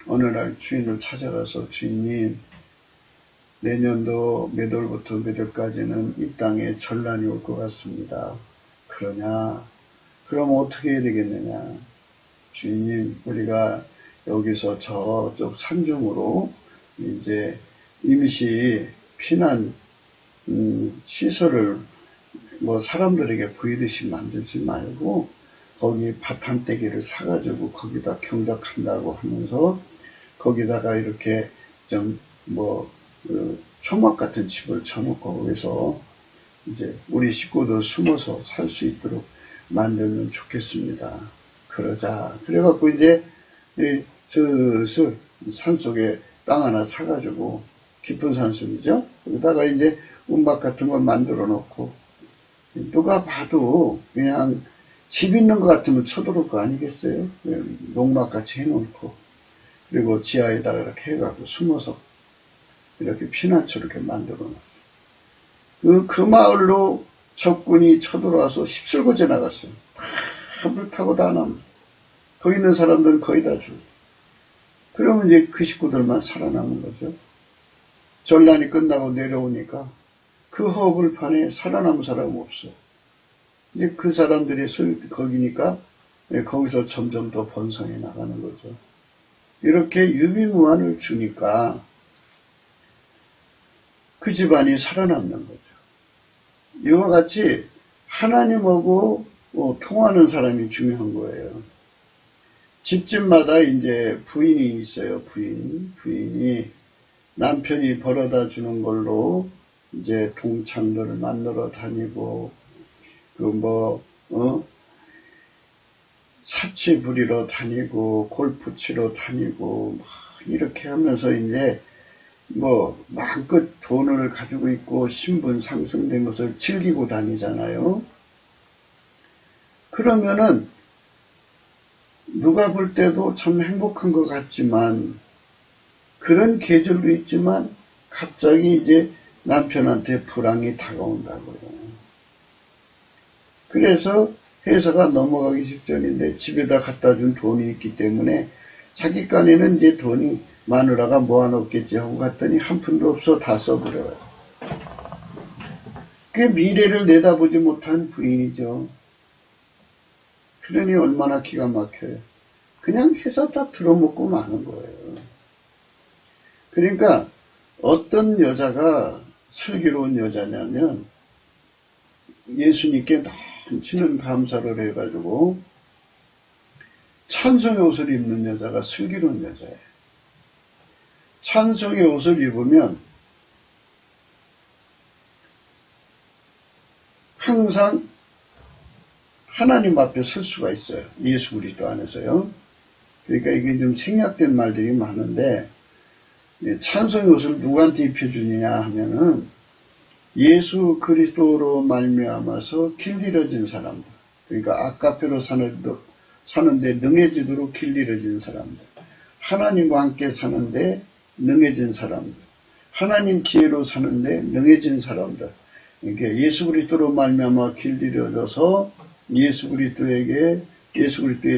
Speaker 1: 어느 날 주인을 찾아가서, 주인님, 내년도 몇 월부터 몇 월까지는 이 땅에 전란이 올 것 같습니다. 그러냐? 그럼 어떻게 해야 되겠느냐? 주인님, 우리가 여기서 저쪽 산중으로 이제 임시 피난 시설을 사람들에게 보이듯이 만들지 말고 거기 바탄떼기를 사가지고 거기다 경작한다고 하면서 거기다가 이렇게 좀 초막 같은 집을 쳐놓고 거기서 이제 우리 식구도 숨어서 살 수 있도록 만들면 좋겠습니다. 그러자. 그래갖고 이제 슬슬 산속에 땅 하나 사가지고, 깊은 산속이죠. 거기다가 이제 움막 같은 걸 만들어 놓고, 누가 봐도 그냥 집 있는 것 같으면 쳐들어올 거 아니겠어요? 농막 같이 해놓고, 그리고 지하에다가 이렇게 해갖고 숨어서 이렇게 피난처 이렇게 만들어 놓고, 그 마을로 적군이 쳐들어와서 휩쓸고 지나갔어요. 다 불타고 다 남았어요. 거기 있는 사람들은 거의 다 죽어요. 그러면 이제 그 식구들만 살아남은 거죠. 전란이 끝나고 내려오니까 그 허벌판에 살아남은 사람은 없어요. 이제 그 사람들이 거기니까 거기서 점점 더 번성해 나가는 거죠. 이렇게 유비무환을 주니까 그 집안이 살아남는 거죠. 이와 같이 하나님하고 통하는 사람이 중요한 거예요. 집집마다 이제 부인이 있어요. 부인이 남편이 벌어다 주는 걸로 이제 동창들을 만나러 다니고, 사치 부리러 다니고, 골프 치러 다니고, 이렇게 하면서 이제 마음껏 돈을 가지고 있고 신분 상승된 것을 즐기고 다니잖아요. 그러면은 누가 볼 때도 참 행복한 것 같지만, 그런 계절도 있지만 갑자기 이제 남편한테 불황이 다가온다고요. 그래서 회사가 넘어가기 직전인데 집에다 갖다 준 돈이 있기 때문에 자기 깐에는 이제 돈이 마누라가 모아놓겠지 하고 갔더니 한 푼도 없어 다 써버려요. 그게 미래를 내다보지 못한 부인이죠. 그러니 얼마나 기가 막혀요. 그냥 회사 다 들어먹고 마는 거예요. 그러니까 어떤 여자가 슬기로운 여자냐면 예수님께 넘치는 감사를 해가지고 찬송의 옷을 입는 여자가 슬기로운 여자예요. 찬송의 옷을 입으면 항상 하나님 앞에 설 수가 있어요. 예수 그리스도 안에서요. 그러니까 이게 좀 생략된 말들이 많은데, 찬송의 옷을 누구한테 입혀주느냐 하면은 예수 그리스도로 말미암아서 길들여진 사람들, 그러니까 아카페로 사는데 능해지도록 길들여진 사람들, 하나님과 함께 사는데 능해진 사람들, 하나님 지혜로 사는데 능해진 사람들, 이렇게 예수 그리스도로 말미암아 길들여져서 예수 그리스도의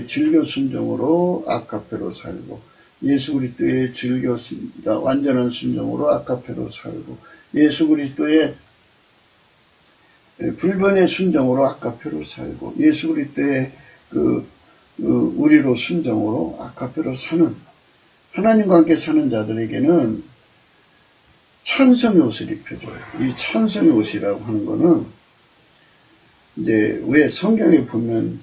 Speaker 1: 즐겨 순종으로 아카페로 살고, 예수 그리스도의 완전한 순종으로 아카페로 살고, 예수 그리스도의 불변의 순종으로 아카페로 살고, 예수 그리스도의 우리로 순종으로 아카페로 사는, 하나님과 함께 사는 자들에게는 찬송의 옷을 입혀줘요. 이 찬송의 옷이라고 하는 거는, 이제 왜 성경에 보면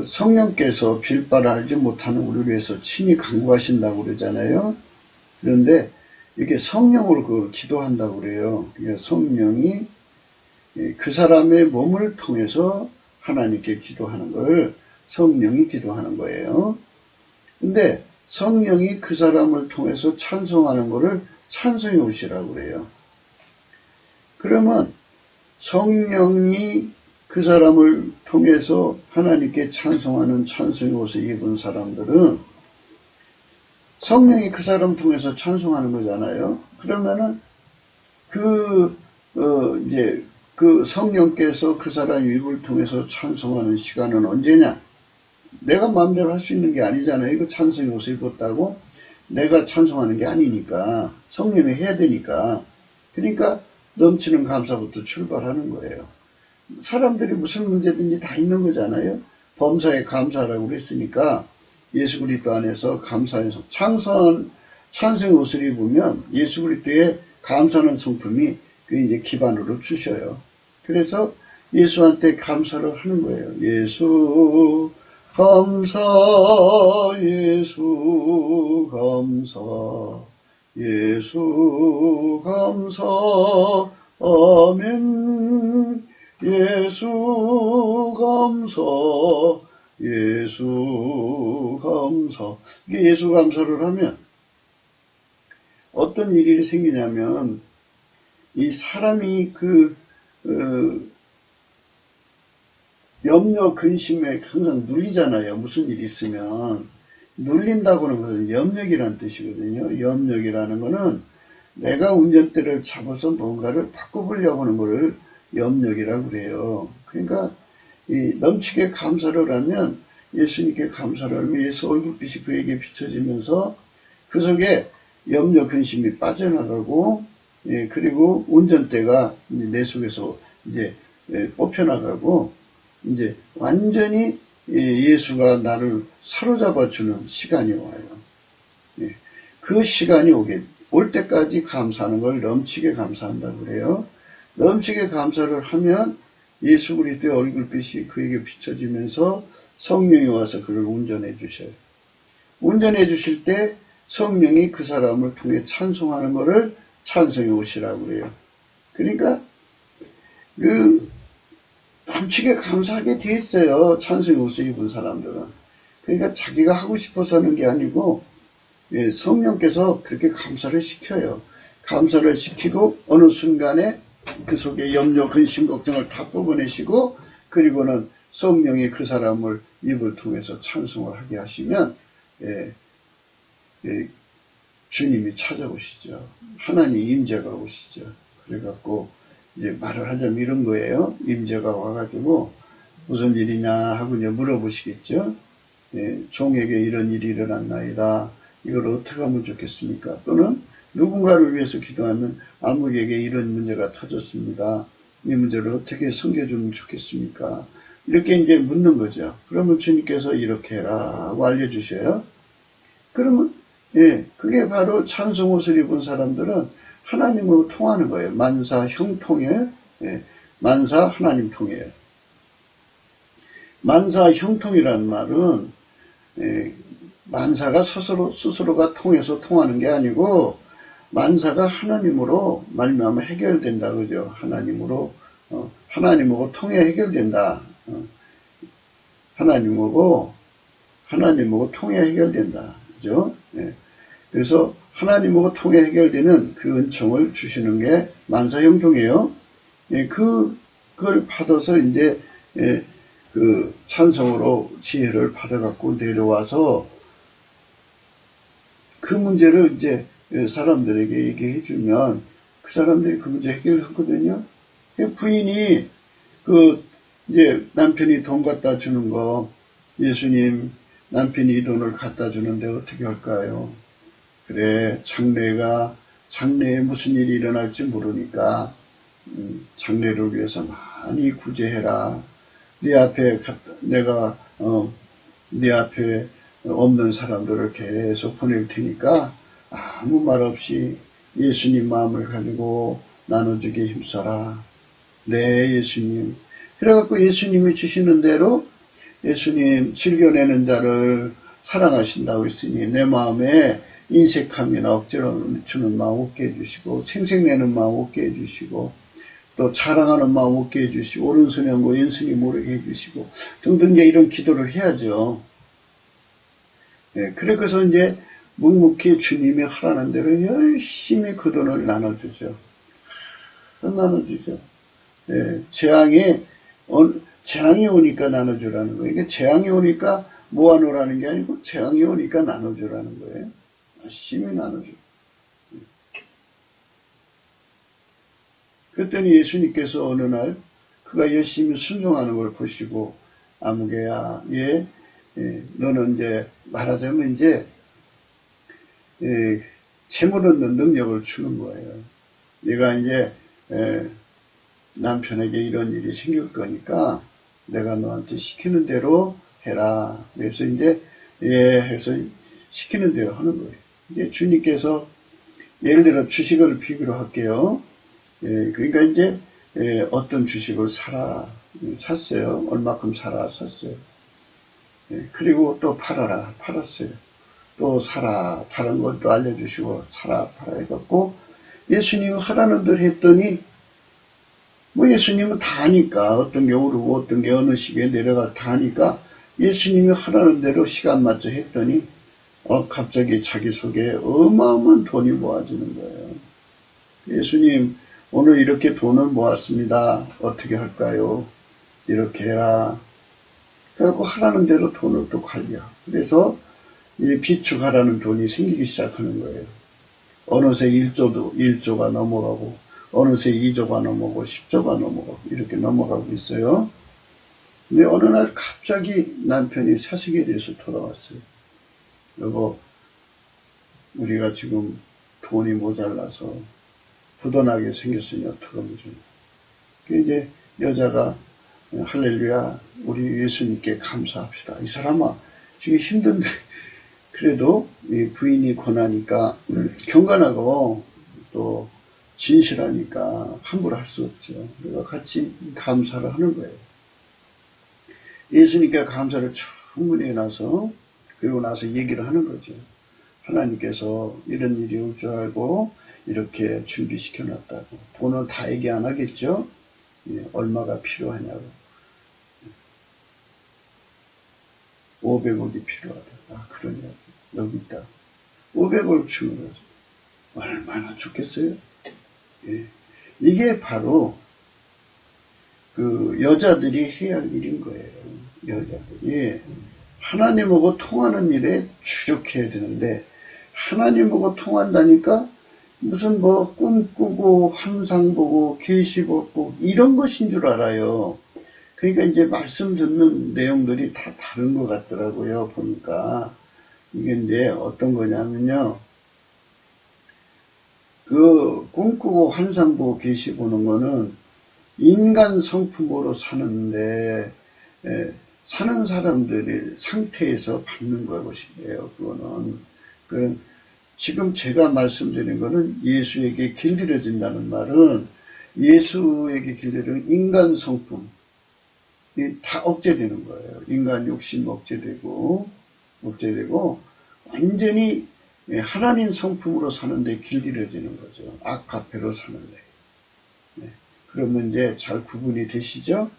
Speaker 1: 성령께서 빌바를 알지 못하는 우리를 위해서 친히 간구하신다고 그러잖아요. 그런데 이게 성령으로 그걸 기도한다고 그래요. 그러니까 성령이 그 사람의 몸을 통해서 하나님께 기도하는 걸 성령이 기도하는 거예요. 근데 성령이 그 사람을 통해서 찬송하는 거를 찬송의 옷이라고 그래요. 그러면 성령이 그 사람을 통해서 하나님께 찬송하는 찬송의 옷을 입은 사람들은 성령이 그 사람 통해서 찬송하는 거잖아요. 그러면은 이제 그 성령께서 그 사람 입을 통해서 찬송하는 시간은 언제냐? 내가 마음대로 할 수 있는 게 아니잖아요. 이거 찬송의 옷을 입었다고 내가 찬송하는 게 아니니까 성령이 해야 되니까. 그러니까 넘치는 감사부터 출발하는 거예요. 사람들이 무슨 문제든지 다 있는 거잖아요. 범사에 감사라고 그랬으니까 예수 그리스도 안에서 감사해서 찬송의 옷을 입으면 예수 그리스도의 감사하는 성품이 그 이제 기반으로 주셔요. 그래서 예수한테 감사를 하는 거예요. 예수 감사, 예수 감사, 예수 감사, 아멘. 예수 감사, 예수 감사. 이게 예수 감사를 하면 어떤 일이 생기냐면, 이 사람이 염려, 근심에 항상 눌리잖아요. 무슨 일이 있으면. 눌린다고 하는 것은 염려이라는 뜻이거든요. 염려이라는 것은 내가 운전대를 잡아서 뭔가를 바꿔보려고 하는 것을 염려이라고 그래요. 그러니까 이 넘치게 감사를 하면, 예수님께 감사를 하면 예수 얼굴빛이 그에게 비춰지면서 그 속에 염려, 근심이 빠져나가고, 예, 그리고 운전대가 이제 내 속에서 이제 뽑혀나가고, 이제 완전히 예수가 나를 사로잡아주는 시간이 와요. 예, 그 시간이 올 때까지 감사하는 걸 넘치게 감사한다고 그래요. 넘치게 감사를 하면 예수 그리스도의 얼굴빛이 그에게 비춰지면서 성령이 와서 그를 운전해 주셔요. 운전해 주실 때 성령이 그 사람을 통해 찬송하는 것을 찬송의 옷이라고 그래요. 그러니까 넘치게 감사하게 돼 있어요. 찬송의 옷을 입은 사람들은. 그러니까 자기가 하고 싶어서 하는 게 아니고, 예, 성령께서 그렇게 감사를 시켜요. 감사를 시키고 어느 순간에 그 속에 염려, 근심, 걱정을 다 뽑아내시고, 그리고는 성령이 그 사람을 입을 통해서 찬송을 하게 하시면, 주님이 찾아오시죠. 하나님 임재가 오시죠. 그래갖고 이제 말을 하자면 이런 거예요. 임재가 와가지고 무슨 일이냐 하고 이제 물어보시겠죠. 종에게 이런 일이 일어났나이다. 이걸 어떻게 하면 좋겠습니까? 또는 누군가를 위해서 기도하면 아무에게 이런 문제가 터졌습니다. 이 문제를 어떻게 섬겨주면 좋겠습니까? 이렇게 이제 묻는 거죠. 그러면 주님께서 이렇게 해라 하고 알려주셔요. 그러면 그게 바로 찬송 옷을 입은 사람들은 하나님으로 통하는 거예요. 만사 형통에, 만사 하나님 통이에요. 만사 형통이라는 말은 만사가 스스로가 통해서 통하는 게 아니고 만사가 하나님으로 말미암아 해결된다, 그죠? 하나님하고 통해 해결된다. 하나님하고 통해 해결된다, 그죠? 그래서 하나님하고 통해 해결되는 그 은총을 주시는 게 만사 형통이에요. 그걸 받아서 이제 그 찬성으로 지혜를 받아갖고 내려와서 그 문제를 이제 사람들에게 얘기해주면 그 사람들이 그 문제 해결하거든요. 부인이 이제 남편이 돈 갖다 주는 거, 예수님, 남편이 이 돈을 갖다 주는데 어떻게 할까요? 그래, 장래에 무슨 일이 일어날지 모르니까, 장래를 위해서 많이 구제해라. 네 앞에 네 앞에 없는 사람들을 계속 보낼 테니까 아무 말 없이 예수님 마음을 가지고 나눠주게 힘써라. 네, 예수님. 그래갖고 예수님이 주시는 대로 예수님 즐겨내는 자를 사랑하신다고 했으니 내 마음에 인색함이나 억지로 주는 마음 없게 해주시고 생색내는 마음 없게 해주시고 또 자랑하는 마음 없게 해주시고 오른손이 한 거 왼손이 모르게 해주시고 등등 이런 기도를 해야죠. 그래서 이제 묵묵히 주님이 하라는 대로 열심히 그 돈을 나눠주죠. 재앙이 오니까 나눠주라는 거예요. 이게 재앙이 오니까 모아놓으라는 게 아니고 재앙이 오니까 나눠주라는 거예요. 열심히 나눠줘. 그랬더니 예수님께서 어느 날 그가 열심히 순종하는 걸 보시고 아무개야, 너는 이제 말하자면 이제 재물 얻는 능력을 주는 거예요. 내가 이제 남편에게 이런 일이 생길 거니까 내가 너한테 시키는 대로 해라. 그래서 이제 해서 시키는 대로 하는 거예요. 이제 주님께서 예를 들어 주식을 비교로 할게요. 그러니까 이제 어떤 주식을 샀어요. 얼마큼 샀어요. 그리고 또 팔았어요. 또 사라, 다른 것도 알려주시고 사라, 팔아 해갖고 예수님 하라는 대로 했더니 뭐 예수님은 다 아니까 어떤 게 오르고 어떤 게 어느 시기에 내려갈 다 아니까 예수님이 하라는 대로 시간 맞춰 했더니 갑자기 자기 속에 어마어마한 돈이 모아지는 거예요. 예수님 오늘 이렇게 돈을 모았습니다. 어떻게 할까요? 이렇게 해라. 그래갖고 하라는 대로 돈을 또 관리하고 그래서 비축하라는 돈이 생기기 시작하는 거예요. 어느새 1조가 넘어가고 어느새 2조가 넘어가고 10조가 넘어가고 이렇게 넘어가고 있어요. 근데 어느 날 갑자기 남편이 사색에 대해서 돌아왔어요. 여보, 우리가 지금 돈이 모자라서 부도나게 생겼으니 어떡하면 좀. 이제 여자가 할렐루야, 우리 예수님께 감사합시다. 이 사람아, 지금 힘든데 그래도 이 부인이 권하니까 경건하고 또 진실하니까 함부로 할 수 없죠. 그래서 같이 감사를 하는 거예요. 예수님께 감사를 충분히 해놔서 그리고 나서 얘기를 하는 거죠. 하나님께서 이런 일이 올 줄 알고 이렇게 준비시켜놨다고. 돈은 다 얘기 안 하겠죠. 얼마가 필요하냐고. 500억이 필요하다. 그러냐. 여기 있다. 500억 주는 거죠. 얼마나 좋겠어요? 이게 바로 그 여자들이 해야 할 일인 거예요. 여자들이 하나님하고 통하는 일에 주력해야 되는데 하나님하고 통한다니까 무슨 뭐 꿈꾸고 환상 보고 계시 보고 이런 것인 줄 알아요. 그러니까 이제 말씀 듣는 내용들이 다 다른 것 같더라고요. 보니까 이게 이제 어떤 거냐면요. 그 꿈꾸고 환상 보고 계시 보는 거는 인간 성품으로 사는데 사는 사람들의 상태에서 받는 것이에요. 그거는 지금 제가 말씀드린 거는 예수에게 길들여진다는 말은 예수에게 길들여진 인간 성품 다 억제되는 거예요. 인간 욕심 억제되고 완전히 하나님 성품으로 사는데 길들여지는 거죠. 악화폐로 사는데. 그러면 이제 잘 구분이 되시죠?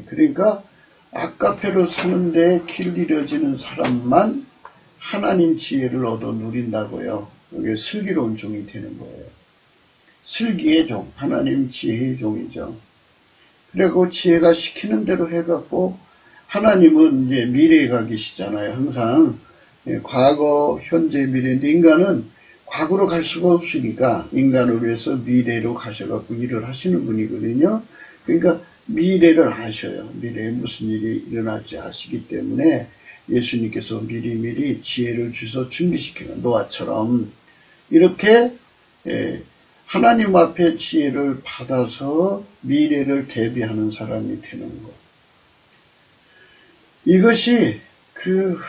Speaker 1: 그러니까 악화폐로 사는데 길들여지는 사람만 하나님 지혜를 얻어 누린다고요. 이게 슬기로운 종이 되는 거예요. 슬기의 종, 하나님 지혜의 종이죠. 그리고 지혜가 시키는 대로 해갖고 하나님은 이제 미래에 가 계시잖아요. 항상 과거, 현재, 미래인데 인간은 과거로 갈 수가 없으니까 인간을 위해서 미래로 가셔갖고 일을 하시는 분이거든요. 그러니까 미래를 아셔요. 미래에 무슨 일이 일어날지 아시기 때문에 예수님께서 미리미리 지혜를 주셔서 준비시키는 노아처럼 이렇게 하나님 앞에 지혜를 받아서 미래를 대비하는 사람이 되는 것. 이것이 그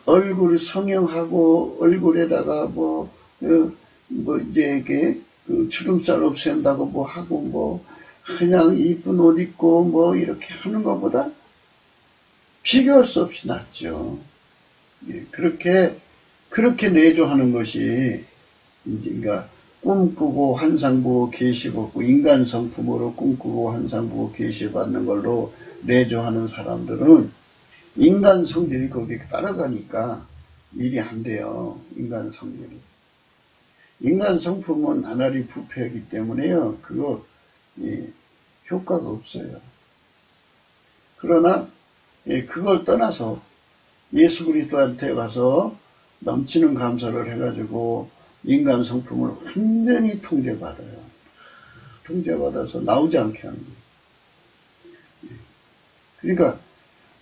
Speaker 1: 얼굴 성형하고 얼굴에다가 이제 이게 주름살 없앤다고 뭐 하고 뭐 그냥 이쁜 옷 입고 뭐 이렇게 하는 것보다 비교할 수 없이 낫죠. 예, 그렇게 내조하는 것이 그러니까 꿈꾸고 환상 보고 계시 받고 인간 성품으로 꿈꾸고 환상 보고 계시 받는 걸로 내조하는 사람들은 인간 성질이 거기에 따라가니까 일이 안 돼요. 인간 성질이. 인간 성품은 나날이 부패하기 때문에요. 그거 효과가 없어요. 그러나 그걸 떠나서 예수 그리스도한테 가서 넘치는 감사를 해가지고 인간 성품을 완전히 통제받아요. 통제받아서 나오지 않게 하는 거예요. 그러니까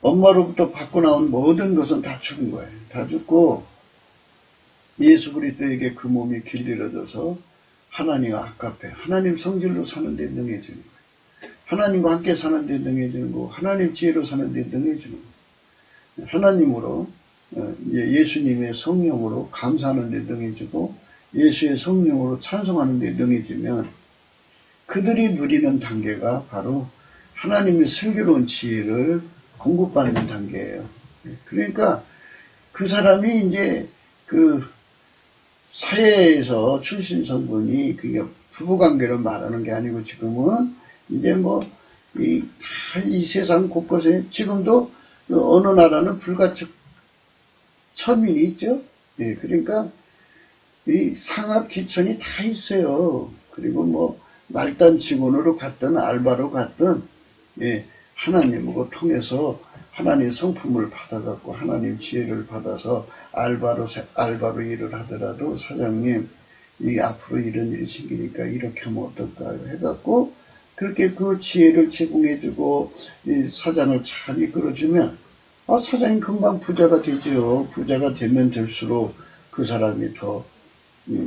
Speaker 1: 엄마로부터 받고 나온 모든 것은 다 죽은 거예요. 다 죽고 예수 그리스도에게 그 몸이 길들여져서 하나님과 아깝해. 하나님 성질로 사는데 능해지는 거예요. 하나님과 함께 사는데 능해지는 거고 하나님 지혜로 사는데 능해지는 거예요. 하나님으로 예수님의 성령으로 감사하는 데 능해지고 예수의 성령으로 찬송하는 데 능해지면 그들이 누리는 단계가 바로 하나님의 슬기로운 지혜를 공급받는 단계예요. 그러니까 그 사람이 이제 그 사회에서 출신 성분이 그게 부부관계를 말하는 게 아니고 지금은 이제 뭐 이 세상 곳곳에 지금도 어느 나라는 불가촉 천민이 있죠. 예, 그러니까 이 상합 귀천이 다 있어요. 그리고 뭐 말단 직원으로 갔든 알바로 갔든 하나님으로 통해서 하나님 성품을 받아갖고 하나님 지혜를 받아서 알바로 일을 하더라도 사장님 이 앞으로 이런 일이 생기니까 이렇게 하면 어떨까요? 해갖고 그렇게 그 지혜를 제공해주고 이 사장을 잘 이끌어주면 사장님 금방 부자가 되죠. 부자가 되면 될수록 그 사람이 더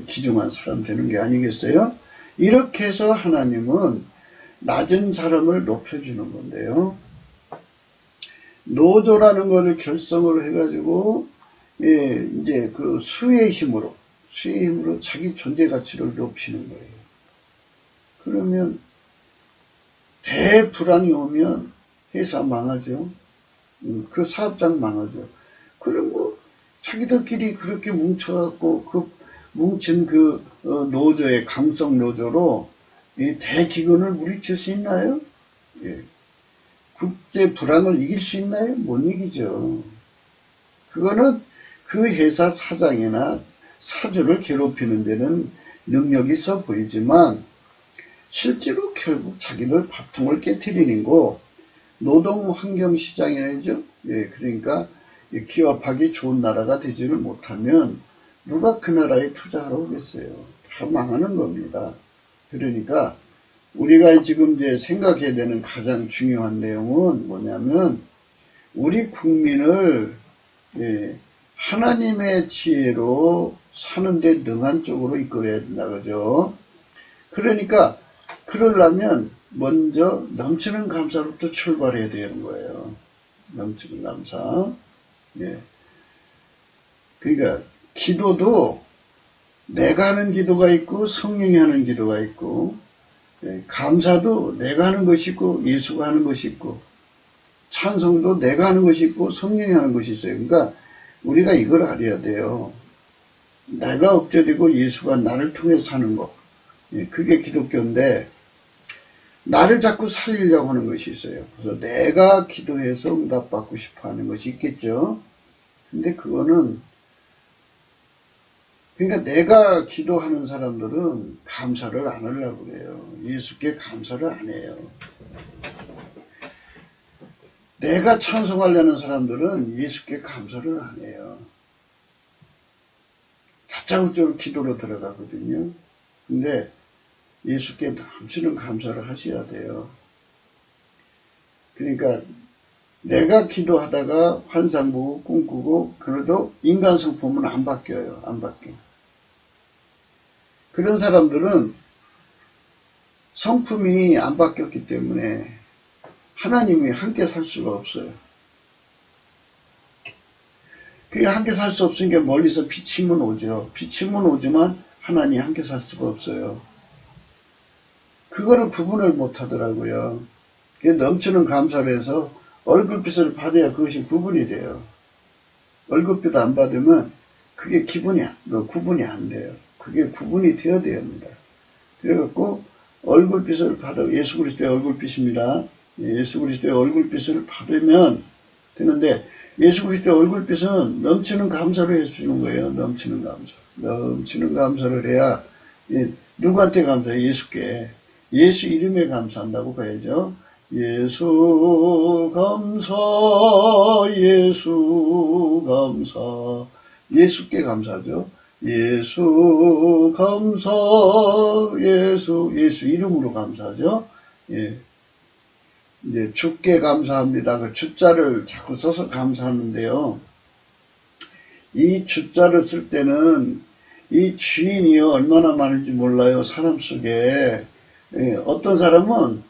Speaker 1: 귀중한 사람 되는 게 아니겠어요? 이렇게 해서 하나님은 낮은 사람을 높여주는 건데요. 노조라는 거를 결성을 해가지고, 이제 그 수의 힘으로 자기 존재 가치를 높이는 거예요. 그러면 대불황이 오면 회사 망하죠. 그 사업장 망하죠. 그럼 뭐 자기들끼리 그렇게 뭉쳐갖고 그 뭉친 그 노조의 강성 노조로 대기근을 물리칠 수 있나요? 국제 불황을 이길 수 있나요? 못 이기죠. 그거는 그 회사 사장이나 사주를 괴롭히는 데는 능력이 있어 보이지만 실제로 결국 자기들 밥통을 깨트리는 거 노동환경시장이라죠. 그러니까 기업하기 좋은 나라가 되지를 못하면 누가 그 나라에 투자하러 오겠어요. 다 망하는 겁니다. 그러니까 우리가 지금 이제 생각해야 되는 가장 중요한 내용은 뭐냐면 우리 국민을 하나님의 지혜로 사는데 능한 쪽으로 이끌어야 된다 그죠? 그러니까 그러려면 먼저 넘치는 감사로부터 출발해야 되는 거예요. 넘치는 감사. 그러니까 기도도 내가 하는 기도가 있고 성령이 하는 기도가 있고 감사도 내가 하는 것이 있고 예수가 하는 것이 있고 찬송도 내가 하는 것이 있고 성령이 하는 것이 있어요. 그러니까 우리가 이걸 알아야 돼요. 내가 엎드리고 예수가 나를 통해서 사는 것. 그게 기독교인데 나를 자꾸 살리려고 하는 것이 있어요. 그래서 내가 기도해서 응답받고 싶어 하는 것이 있겠죠. 근데 그거는 그러니까 내가 기도하는 사람들은 감사를 안 하려고 그래요. 예수께 감사를 안 해요. 내가 찬송하려는 사람들은 예수께 감사를 안 해요. 다짜고짜 기도로 들어가거든요. 근데 예수께 넘치는 감사를 하셔야 돼요. 그러니까 내가 기도하다가 환상 보고 꿈꾸고 그래도 인간 성품은 안 바뀌어요. 안 바뀌어. 그런 사람들은 성품이 안 바뀌었기 때문에 하나님이 함께 살 수가 없어요. 그러니까 함께 살 수 없으니까 멀리서 비치면 오죠. 비치면 오지만 하나님이 함께 살 수가 없어요. 그거를 구분을 못 하더라고요. 넘치는 감사를 해서 얼굴빛을 받아야 그것이 구분이 돼요. 얼굴빛 안 받으면 그게 구분이 안 돼요. 그게 구분이 되어야 됩니다. 그래갖고 얼굴빛을 받아, 예수 그리스도의 얼굴빛입니다. 예수 그리스도의 얼굴빛을 받으면 되는데, 예수 그리스도의 얼굴빛은 넘치는 감사를 해주는 거예요. 넘치는 감사. 넘치는 감사를 해야, 누구한테 감사해요? 예수께. 예수 이름에 감사한다고 봐야죠. 예수 감사, 예수 감사. 예수께 감사하죠. 예수 감사, 예수 이름으로 감사하죠. 예. 이제 주께 감사합니다. 그 주자를 자꾸 써서 감사하는데요. 이 주자를 쓸 때는 이 주인이요 얼마나 많은지 몰라요. 사람 속에. 예. 어떤 사람은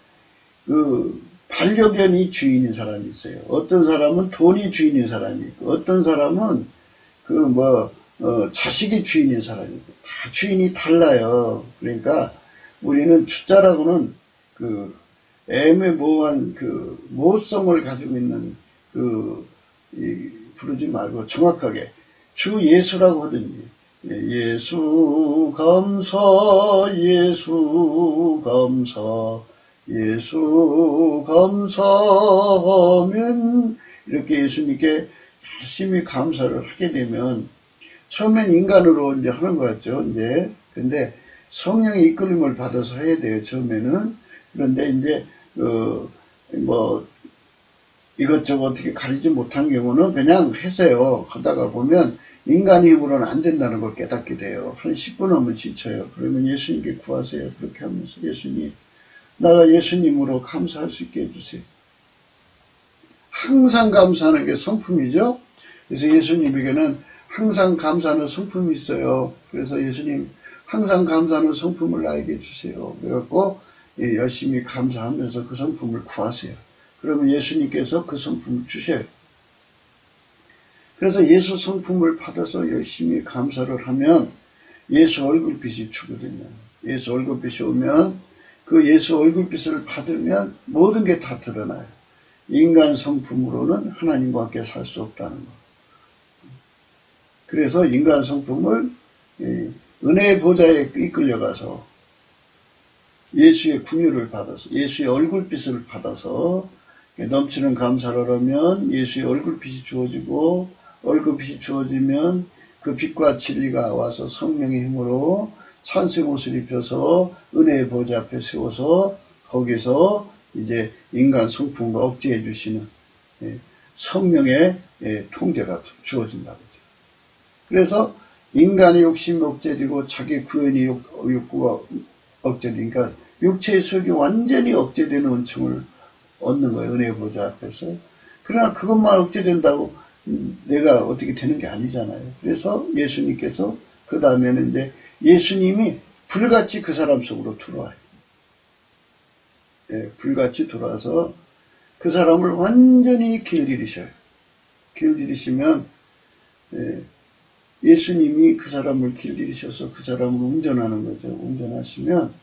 Speaker 1: 그 반려견이 주인인 사람이 있어요. 어떤 사람은 돈이 주인인 사람이 있고, 어떤 사람은 자식이 주인인 사람이 있고, 다 주인이 달라요. 그러니까 우리는 주자라고는 그 애매모호한 그 모성을 가지고 있는 부르지 말고 정확하게 주 예수라고 하든지, 예수 감사, 예수 감사, 예수 감사하면 이렇게 예수님께 열심히 감사를 하게 되면 처음엔 인간으로 이제 하는 것 같죠. 이제 근데 성령의 이끌림을 받아서 해야 돼요. 처음에는. 그런데 이제 이것저것 어떻게 가리지 못한 경우는 그냥 하세요. 하다가 보면 인간의 힘으로는 안 된다는 걸 깨닫게 돼요. 한 10분 하면 지쳐요. 그러면 예수님께 구하세요. 그렇게 하면서 예수님, 나가 예수님으로 감사할 수 있게 해주세요. 항상 감사하는 게 성품이죠. 그래서 예수님에게는 항상 감사하는 성품이 있어요. 그래서 예수님 항상 감사하는 성품을 나에게 주세요. 그래갖고 열심히 감사하면서 그 성품을 구하세요. 그러면 예수님께서 그 성품을 주셔요. 그래서 예수 성품을 받아서 열심히 감사를 하면 예수 얼굴빛이 주거든요. 예수 얼굴빛이 오면 그 예수 얼굴빛을 받으면 모든 게 다 드러나요. 인간 성품으로는 하나님과 함께 살 수 없다는 거. 그래서 인간 성품을 은혜의 보좌에 이끌려가서 예수의 궁유를 받아서 예수의 얼굴빛을 받아서 넘치는 감사를 하면 예수의 얼굴빛이 주어지고, 얼굴빛이 주어지면 그 빛과 진리가 와서 성령의 힘으로 찬송 옷을 입혀서 은혜의 보좌 앞에 세워서 거기서 이제 인간 성품을 억제해 주시는 성령의 통제가 주어진다고. 그래서 인간의 욕심이 억제되고 자기 구현의 욕구가 억제되니까 육체의 속이 완전히 억제되는 은총을 얻는 거예요. 은혜의 보좌 앞에서. 그러나 그것만 억제된다고 내가 어떻게 되는 게 아니잖아요. 그래서 예수님께서 그 다음에는 이제 예수님이 불같이 그 사람 속으로 들어와요. 불같이 들어와서 그 사람을 완전히 길들이셔요. 길들이시면 예수님이 그 사람을 길들이셔서 그 사람을 운전하는 거죠. 운전하시면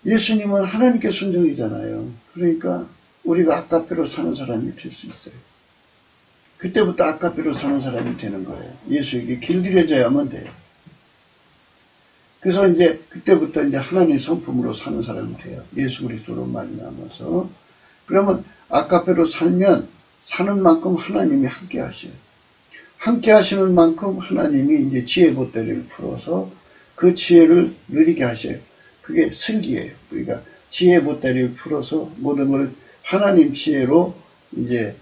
Speaker 1: 예수님은 하나님께 순종이잖아요. 그러니까 우리가 아까페로 사는 사람이 될 수 있어요. 그때부터 아까페로 사는 사람이 되는 거예요. 예수에게 길들여져야만 돼요. 그래서 이제 그때부터 이제 하나님의 성품으로 사는 사람이 돼요. 예수 그리스도로 말미암아서. 그러면 아까페로 살면 사는 만큼 하나님이 함께 하셔요. 함께 하시는 만큼 하나님이 이제 지혜 보따리를 풀어서 그 지혜를 누리게 하셔요. 그게 슬기예요. 그러니까 지혜 보따리를 풀어서 모든 걸 하나님 지혜로 이제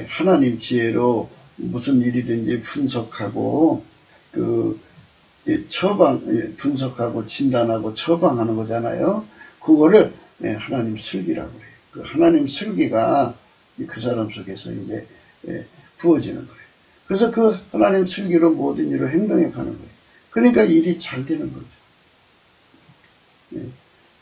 Speaker 1: 하나님 지혜로 무슨 일이든지 분석하고 분석하고 진단하고 처방하는 거잖아요. 그거를 하나님 슬기라고 그래요. 그 하나님 슬기가 그 사람 속에서 이제 부어지는 거예요. 그래서 그 하나님 슬기로 모든 일을 행동해 가는 거예요. 그러니까 일이 잘 되는 거죠.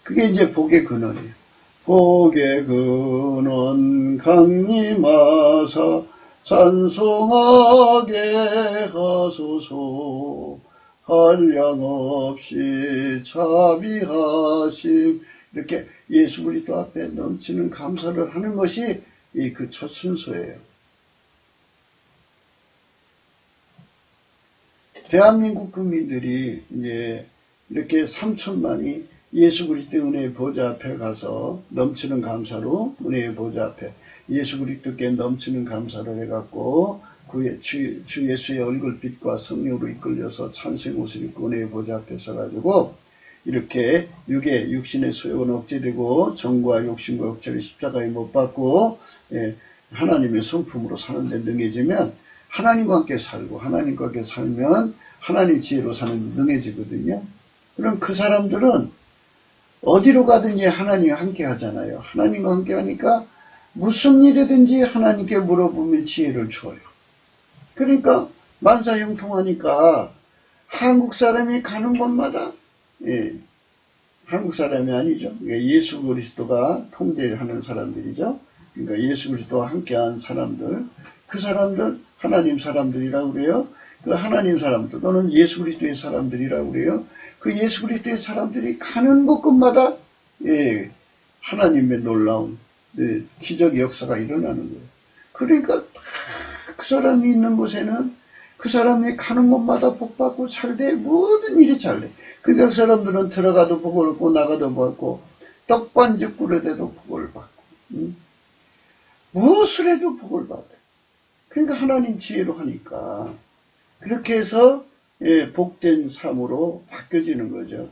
Speaker 1: 그게 이제 복의 근원이에요. 복의 근원 강림하사 찬송하게 하소서. 한량없이 자비하심. 이렇게 예수 그리스도 앞에 넘치는 감사를 하는 것이 그 첫 순서예요. 대한민국 국민들이 이제 이렇게 3천만이 예수 그리스도의 은혜의 보좌 앞에 가서 넘치는 감사로 은혜의 보좌 앞에 예수 그리스도께 넘치는 감사를 해갖고 주 예수의 얼굴빛과 성령으로 이끌려서 찬송의 옷을 입고 은혜의 보좌 앞에 서가지고 이렇게 육신의 소욕은 억제되고 정과 욕심과 억제를 십자가에 못 박고 하나님의 성품으로 사는데 능해지면 하나님과 함께 살고 하나님과 함께 살면 하나님 지혜로 사는 데 능해지거든요. 그럼 그 사람들은 어디로 가든지 하나님과 함께 하잖아요. 하나님과 함께 하니까 무슨 일이든지 하나님께 물어보면 지혜를 줘요. 그러니까 만사형통하니까 한국 사람이 가는 곳마다 한국 사람이 아니죠. 예수 그리스도가 통제하는 사람들이죠. 그러니까 예수 그리스도와 함께한 사람들, 그 사람들 하나님 사람들이라고 그래요. 그 하나님 사람들 또는 예수 그리스도의 사람들이라고 그래요. 그 예수 그리스도의 사람들이 가는 곳곳마다 하나님의 놀라운 기적의 역사가 일어나는 거예요. 그러니까 그 사람이 있는 곳에는 그 사람이 가는 곳마다 복받고 잘돼. 모든 일이 잘돼. 그러니까 그 사람들은 들어가도 복을 얻고 나가도 복을 얻고 떡반죽 꿀에대도 복을 받고 무엇을 해도 복을 받아요. 그러니까 하나님 지혜로 하니까 그렇게 해서 복된 삶으로 바뀌어지는 거죠.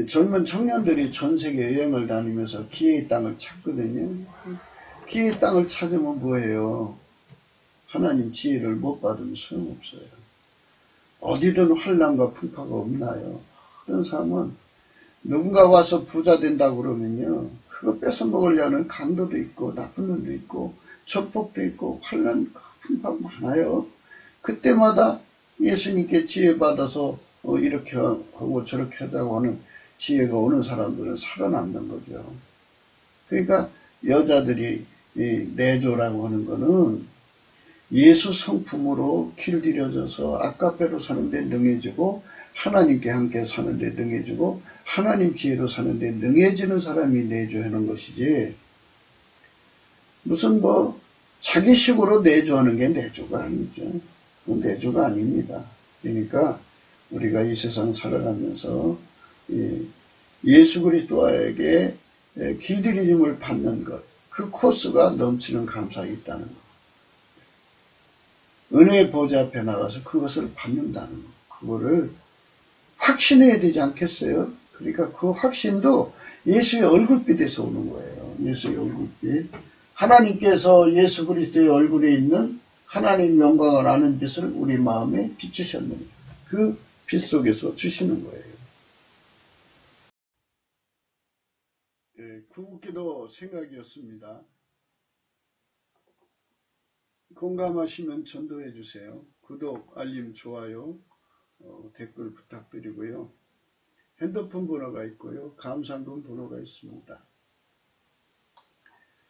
Speaker 1: 젊은 청년들이 전세계 여행을 다니면서 기회의 땅을 찾거든요. 기회의 땅을 찾으면 뭐예요? 하나님 지혜를 못 받으면 소용없어요. 어디든 환난과 풍파가 없나요? 어떤 사람은 누군가 와서 부자 된다고 그러면요, 그거 뺏어 먹으려는 강도도 있고 나쁜 놈도 있고 적폭도 있고 환난 풍파가 많아요. 그때마다 예수님께 지혜 받아서 이렇게 하고 저렇게 하자고 하는 지혜가 오는 사람들은 살아남는 거죠. 그러니까 여자들이 내조라고 하는 거는 예수 성품으로 길들여져서 아까페로 사는데 능해지고 하나님께 함께 사는데 능해지고 하나님 지혜로 사는데 능해지는 사람이 내조하는 것이지, 무슨 자기식으로 내조하는 게 내조가 아니죠. 그건 내조가 아닙니다. 그러니까 우리가 이 세상 살아가면서 예수 그리스도에게 길들이짐을 받는 것, 그 코스가 넘치는 감사가 있다는 것. 은혜의 보좌 앞에 나가서 그것을 받는다는 것. 그거를 확신해야 되지 않겠어요? 그러니까 그 확신도 예수의 얼굴빛에서 오는 거예요. 예수의 얼굴빛. 하나님께서 예수 그리스도의 얼굴에 있는 하나님 영광을 아는 빛을 우리 마음에 비추셨느니 그 빛 속에서 주시는 거예요. 구국기도 생각이었습니다. 공감하시면 전도해 주세요. 구독, 알림, 좋아요, 댓글 부탁드리고요. 핸드폰 번호가 있고요. 감상금 번호가 있습니다.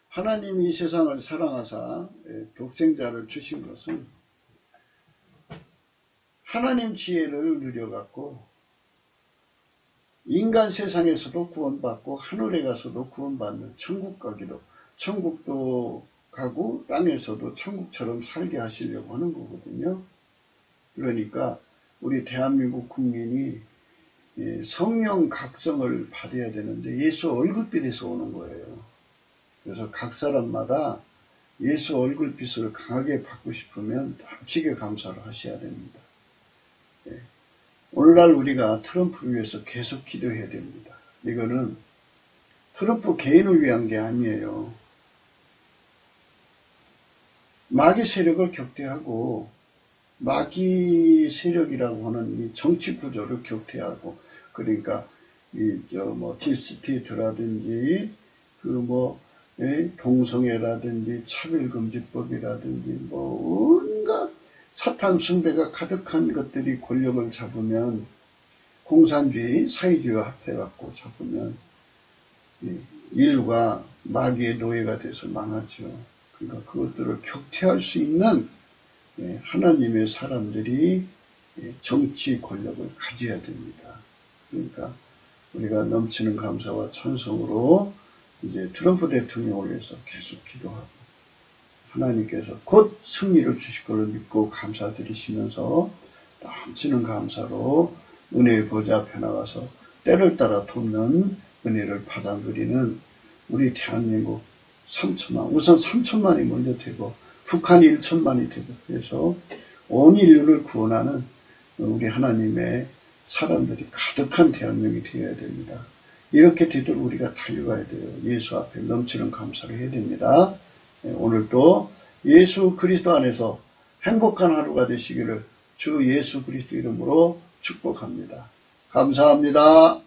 Speaker 1: 하나님이 이 세상을 사랑하사 독생자를 주신 것은 하나님 지혜를 누려갖고 인간 세상에서도 구원받고 하늘에 가서도 구원받는 천국 가기도, 천국도 가고 땅에서도 천국처럼 살게 하시려고 하는 거거든요. 그러니까 우리 대한민국 국민이 성령 각성을 받아야 되는데 예수 얼굴빛에서 오는 거예요. 그래서 각 사람마다 예수 얼굴빛을 강하게 받고 싶으면 다치게 감사를 하셔야 됩니다. 오늘날 우리가 트럼프를 위해서 계속 기도해야 됩니다. 이거는 트럼프 개인을 위한 게 아니에요. 마귀 세력을 격퇴하고 마귀 세력이라고 하는 이 정치 구조를 격퇴하고, 그러니까 딥스테이트라든지 동성애라든지 차별금지법이라든지 온갖 사탄 숭배가 가득한 것들이 권력을 잡으면, 공산주의, 사회주의와 합해갖고 잡으면 인류가 마귀의 노예가 돼서 망하죠. 그러니까 그것들을 격퇴할 수 있는 하나님의 사람들이 정치 권력을 가져야 됩니다. 그러니까 우리가 넘치는 감사와 찬송으로 이제 트럼프 대통령을 위해서 계속 기도하고, 하나님께서 곧 승리를 주실 것을 믿고 감사드리시면서 넘치는 감사로 은혜의 보좌 앞에 나가서 때를 따라 돕는 은혜를 받아 누리는 우리 대한민국 3천만, 우선 3천만이 먼저 되고 북한이 1천만이 되고, 그래서 온 인류를 구원하는 우리 하나님의 사람들이 가득한 대한민국이 되어야 됩니다. 이렇게 되도록 우리가 달려가야 돼요. 예수 앞에 넘치는 감사를 해야 됩니다. 오늘도 예수 그리스도 안에서 행복한 하루가 되시기를 주 예수 그리스도 이름으로 축복합니다. 감사합니다.